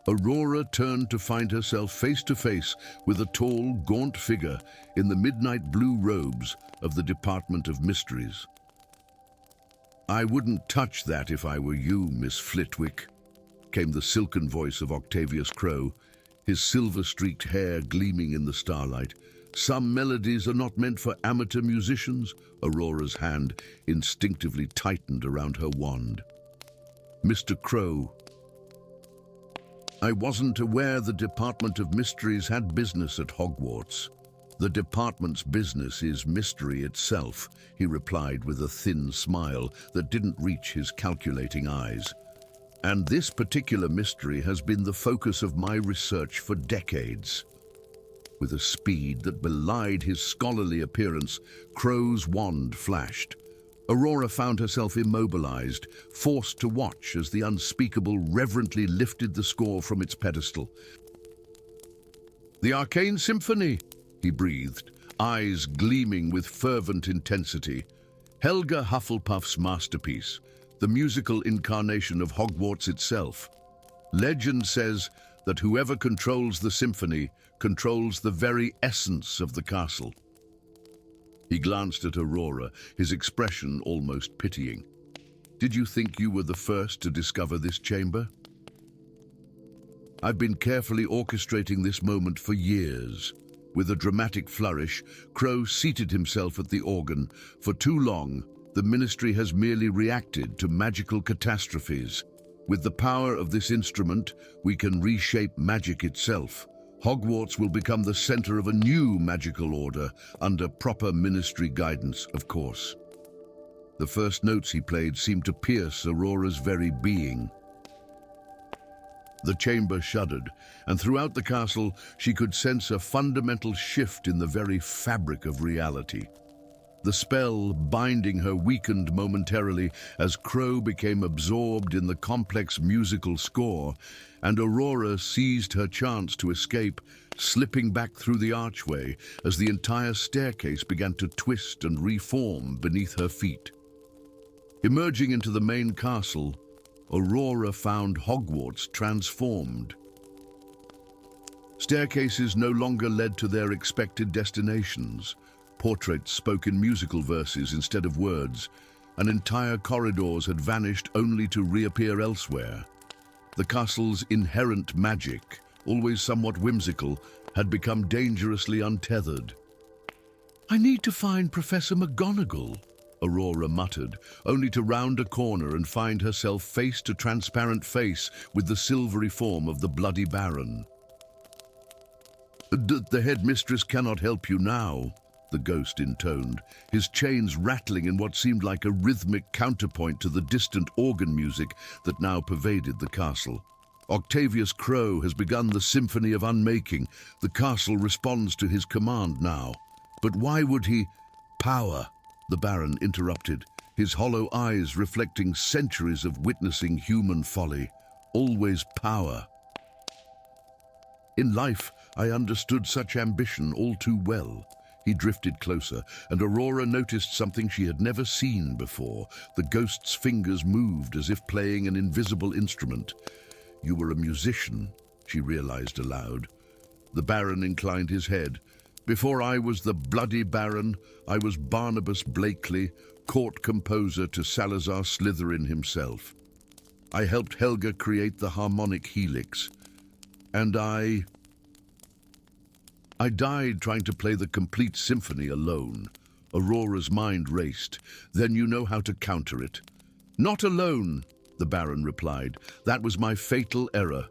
Aurora turned to find herself face to face with a tall, gaunt figure in the midnight blue robes of the Department of Mysteries. "I wouldn't touch that if I were you, Miss Flitwick," came the silken voice of Octavius Crow, his silver-streaked hair gleaming in the starlight. "Some melodies are not meant for amateur musicians." Aurora's hand instinctively tightened around her wand. "Mr. Crow, I wasn't aware the Department of Mysteries had business at Hogwarts." "The department's business is mystery itself," he replied with a thin smile that didn't reach his calculating eyes. "And this particular mystery has been the focus of my research for decades." With a speed that belied his scholarly appearance, Crow's wand flashed. Aurora found herself immobilized, forced to watch as the unspeakable reverently lifted the score from its pedestal. "The Arcane Symphony," he breathed, eyes gleaming with fervent intensity. "Helga Hufflepuff's masterpiece, the musical incarnation of Hogwarts itself. Legend says that whoever controls the symphony controls the very essence of the castle." He glanced at Aurora, his expression almost pitying. "Did you think you were the first to discover this chamber? I've been carefully orchestrating this moment for years." With a dramatic flourish, Crow seated himself at the organ. "For too long, the Ministry has merely reacted to magical catastrophes. With the power of this instrument, we can reshape magic itself. Hogwarts will become the center of a new magical order, under proper Ministry guidance, of course." The first notes he played seemed to pierce Aurora's very being. The chamber shuddered, and throughout the castle she could sense a fundamental shift in the very fabric of reality. The spell binding her weakened momentarily as Crow became absorbed in the complex musical score, and Aurora seized her chance to escape, slipping back through the archway as the entire staircase began to twist and reform beneath her feet. Emerging into the main castle, Aurora found Hogwarts transformed. Staircases no longer led to their expected destinations. Portraits spoke in musical verses instead of words, and entire corridors had vanished only to reappear elsewhere. The castle's inherent magic, always somewhat whimsical, had become dangerously untethered. "I need to find Professor McGonagall," Aurora muttered, only to round a corner and find herself face to transparent face with the silvery form of the Bloody Baron. "The headmistress cannot help you now," the ghost intoned, his chains rattling in what seemed like a rhythmic counterpoint to the distant organ music that now pervaded the castle. "Octavius Crow has begun the Symphony of Unmaking. The castle responds to his command now." "But why would he—" "Power," the Baron interrupted, his hollow eyes reflecting centuries of witnessing human folly. "Always power. In life, I understood such ambition all too well." He drifted closer, and Aurora noticed something she had never seen before. The ghost's fingers moved as if playing an invisible instrument. "You were a musician," she realized aloud. The Baron inclined his head. "Before I was the Bloody Baron, I was Barnabas Blakely, court composer to Salazar Slytherin himself. I helped Helga create the harmonic helix. And I died trying to play the complete symphony alone." Aurora's mind raced. "Then you know how to counter it." "Not alone," the Baron replied. "That was my fatal error.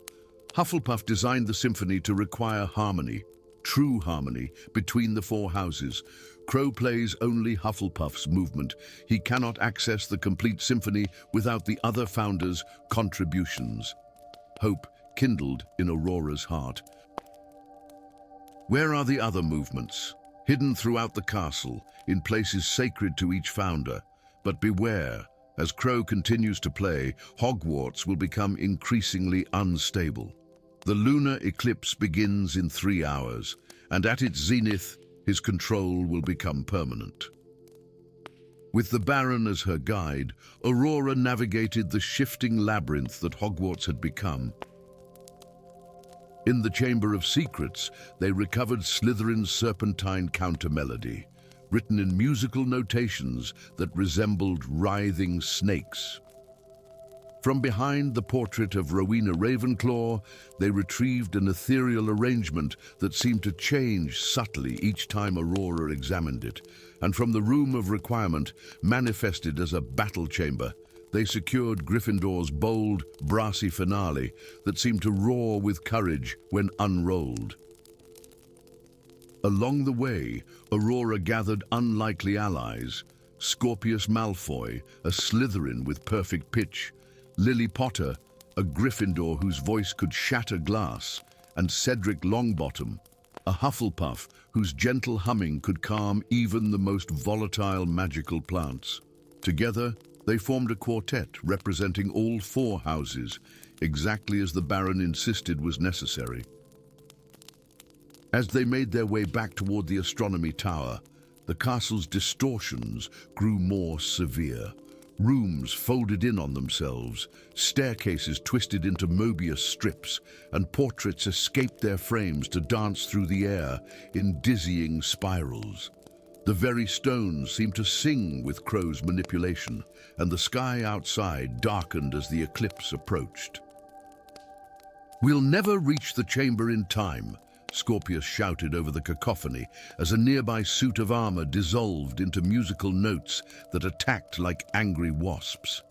Hufflepuff designed the symphony to require harmony, true harmony, between the four houses. Crow plays only Hufflepuff's movement. He cannot access the complete symphony without the other founders' contributions. Hope kindled in Aurora's heart. Where are the other movements? Hidden throughout the castle, in places sacred to each founder. But beware, as Crow continues to play, Hogwarts will become increasingly unstable. The lunar eclipse begins in 3 hours, and at its zenith, his control will become permanent. With the Baron as her guide, Aurora navigated the shifting labyrinth that Hogwarts had become. In the Chamber of Secrets, they recovered Slytherin's serpentine counter-melody, written in musical notations that resembled writhing snakes. From behind the portrait of Rowena Ravenclaw, they retrieved an ethereal arrangement that seemed to change subtly each time Aurora examined it, and from the Room of Requirement, manifested as a battle chamber, they secured Gryffindor's bold, brassy finale that seemed to roar with courage when unrolled. Along the way, Aurora gathered unlikely allies: Scorpius Malfoy, a Slytherin with perfect pitch, Lily Potter, a Gryffindor whose voice could shatter glass, and Cedric Longbottom, a Hufflepuff whose gentle humming could calm even the most volatile magical plants. Together, they formed a quartet representing all 4 houses, exactly as the Baron insisted was necessary. As they made their way back toward the astronomy tower, the castle's distortions grew more severe. Rooms folded in on themselves, staircases twisted into Mobius strips, and portraits escaped their frames to dance through the air in dizzying spirals. The very stones seemed to sing with Crow's manipulation, and the sky outside darkened as the eclipse approached. "We'll never reach the chamber in time," Scorpius shouted over the cacophony as a nearby suit of armor dissolved into musical notes that attacked like angry wasps.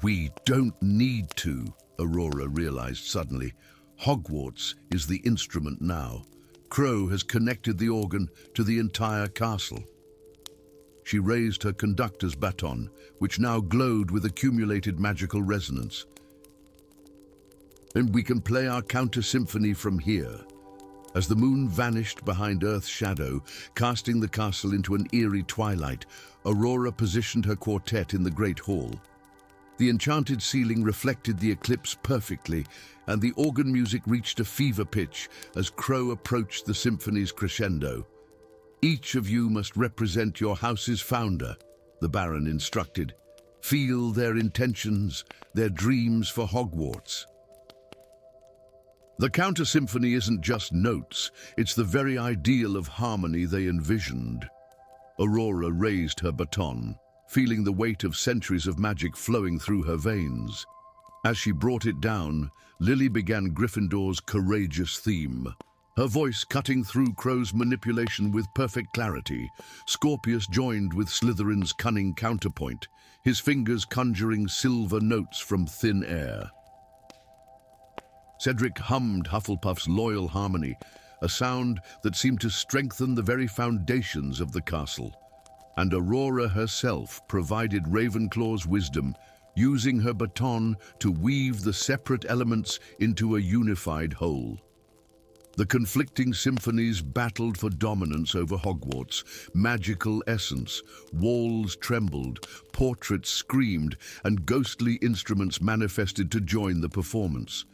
"We don't need to," Aurora realized suddenly. "Hogwarts is the instrument now. Crow has connected the organ to the entire castle." She raised her conductor's baton, which now glowed with accumulated magical resonance. "And we can play our counter-symphony from here." As the moon vanished behind Earth's shadow, casting the castle into an eerie twilight, Aurora positioned her quartet in the Great Hall. The enchanted ceiling reflected the eclipse perfectly, and the organ music reached a fever pitch as Crow approached the symphony's crescendo. "Each of you must represent your house's founder," the Baron instructed. "Feel their intentions, their dreams for Hogwarts." The counter-symphony isn't just notes, it's the very ideal of harmony they envisioned. Aurora raised her baton, feeling the weight of centuries of magic flowing through her veins. As she brought it down, Lily began Gryffindor's courageous theme, her voice cutting through Crow's manipulation with perfect clarity. Scorpius joined with Slytherin's cunning counterpoint, his fingers conjuring silver notes from thin air. Cedric hummed Hufflepuff's loyal harmony, a sound that seemed to strengthen the very foundations of the castle. And Aurora herself provided Ravenclaw's wisdom, using her baton to weave the separate elements into a unified whole. The conflicting symphonies battled for dominance over Hogwarts, magical essence, walls trembled, portraits screamed, and ghostly instruments manifested to join the performance.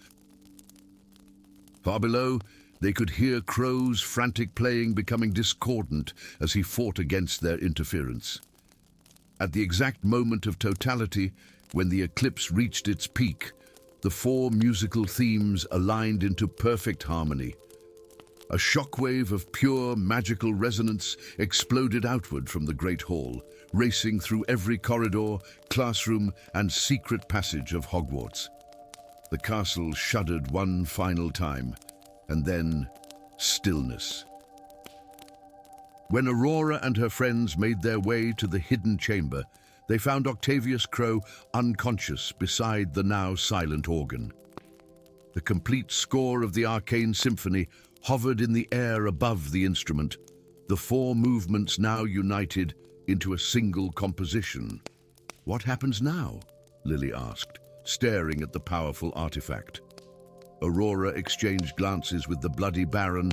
Far below, they could hear Crow's frantic playing becoming discordant as he fought against their interference. At the exact moment of totality, when the eclipse reached its peak, the 4 musical themes aligned into perfect harmony. A shockwave of pure magical resonance exploded outward from the Great Hall, racing through every corridor, classroom, and secret passage of Hogwarts. The castle shuddered one final time, and then stillness. When Aurora and her friends made their way to the hidden chamber, they found Octavius Crow unconscious beside the now silent organ. The complete score of the arcane symphony hovered in the air above the instrument, the four movements now united into a single composition. "What happens now?" Lily asked, staring at the powerful artifact. Aurora exchanged glances with the Bloody Baron,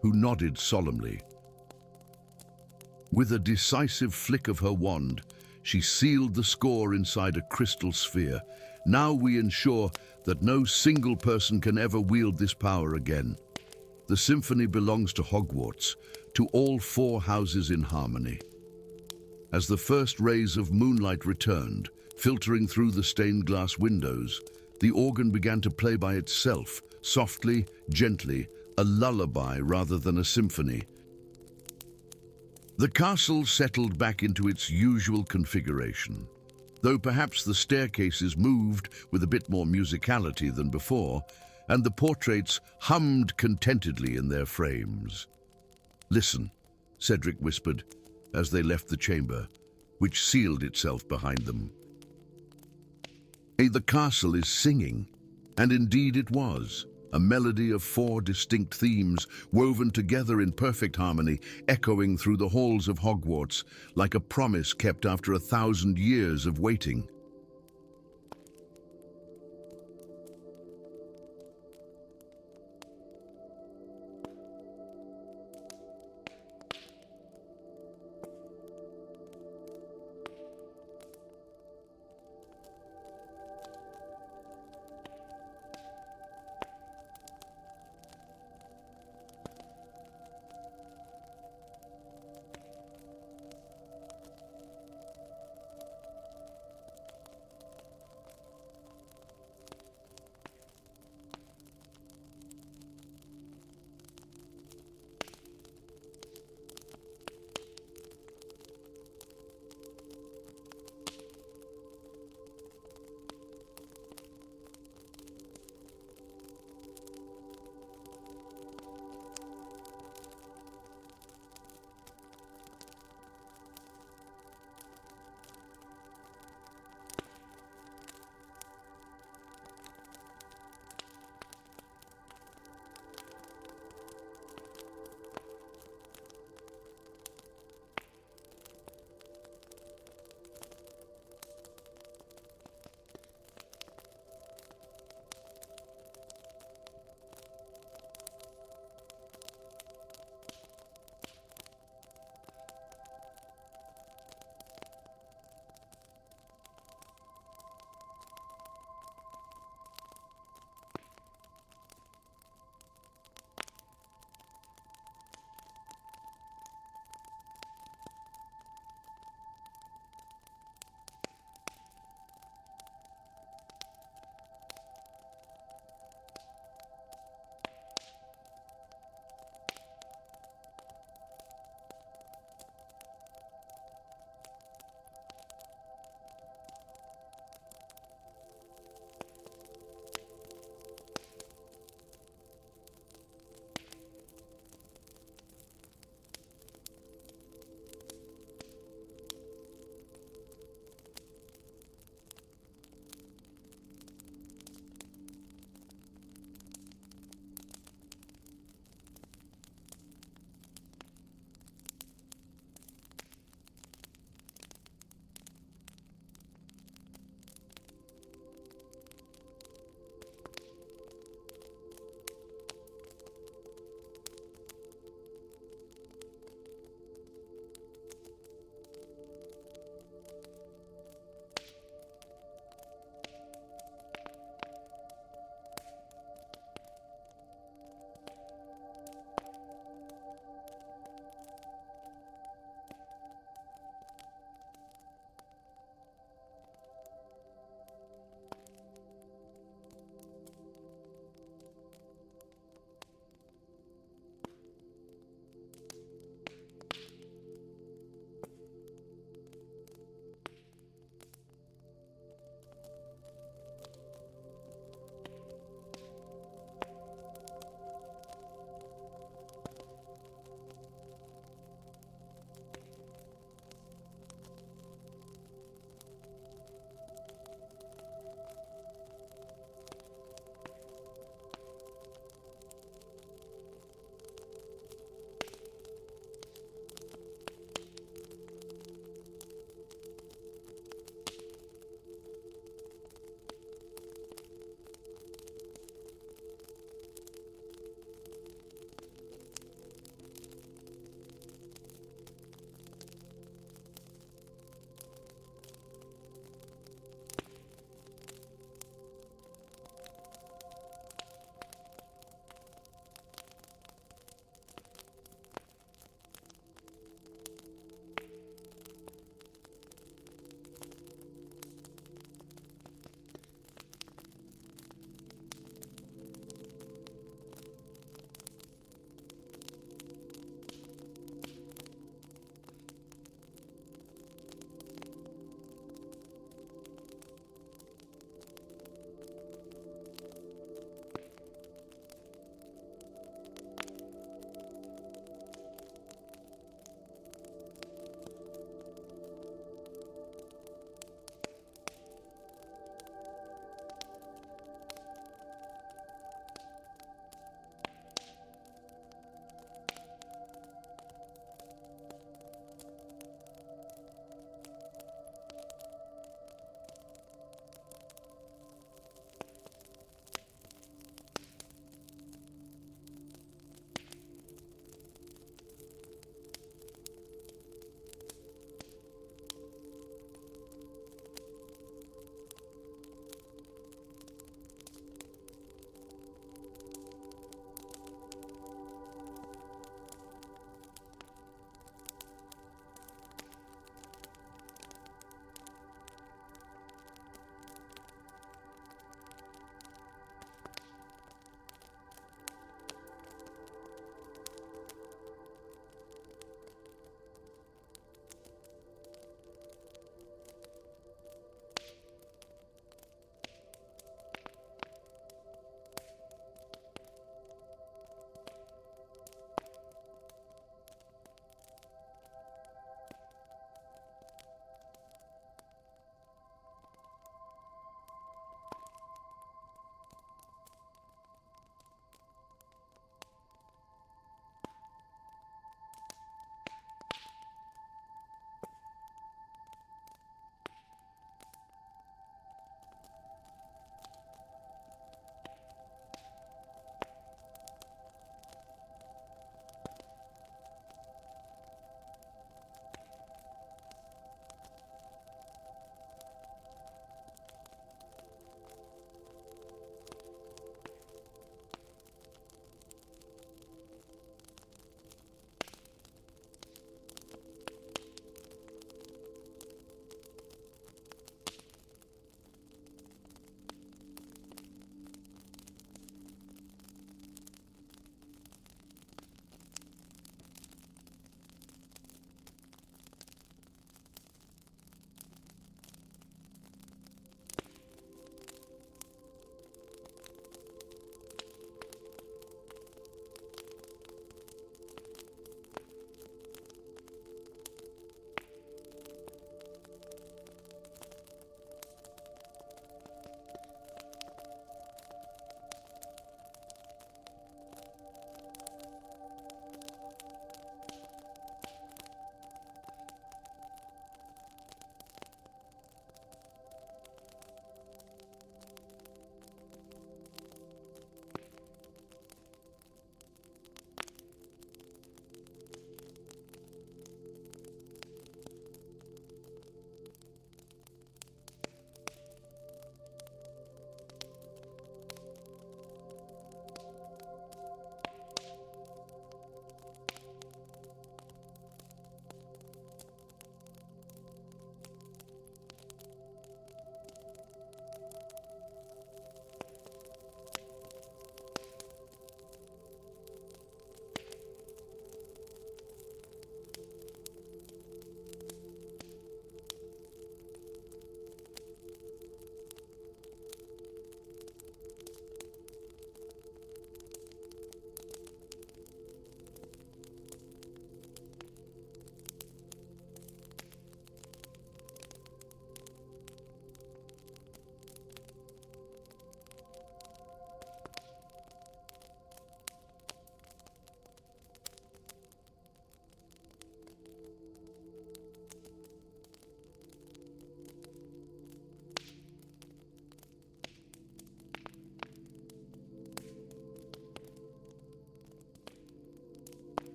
who nodded solemnly. With a decisive flick of her wand, she sealed the score inside a crystal sphere. "Now we ensure that no single person can ever wield this power again. The symphony belongs to Hogwarts, to all four houses in harmony." As the first rays of moonlight returned, filtering through the stained glass windows, the organ began to play by itself, softly, gently, a lullaby rather than a symphony. The castle settled back into its usual configuration, though perhaps the staircases moved with a bit more musicality than before, and the portraits hummed contentedly in their frames. "Listen," Cedric whispered as they left the chamber, which sealed itself behind them. "The castle is singing," and indeed it was. A melody of four distinct themes, woven together in perfect harmony, echoing through the halls of Hogwarts like a promise kept after 1,000 years of waiting.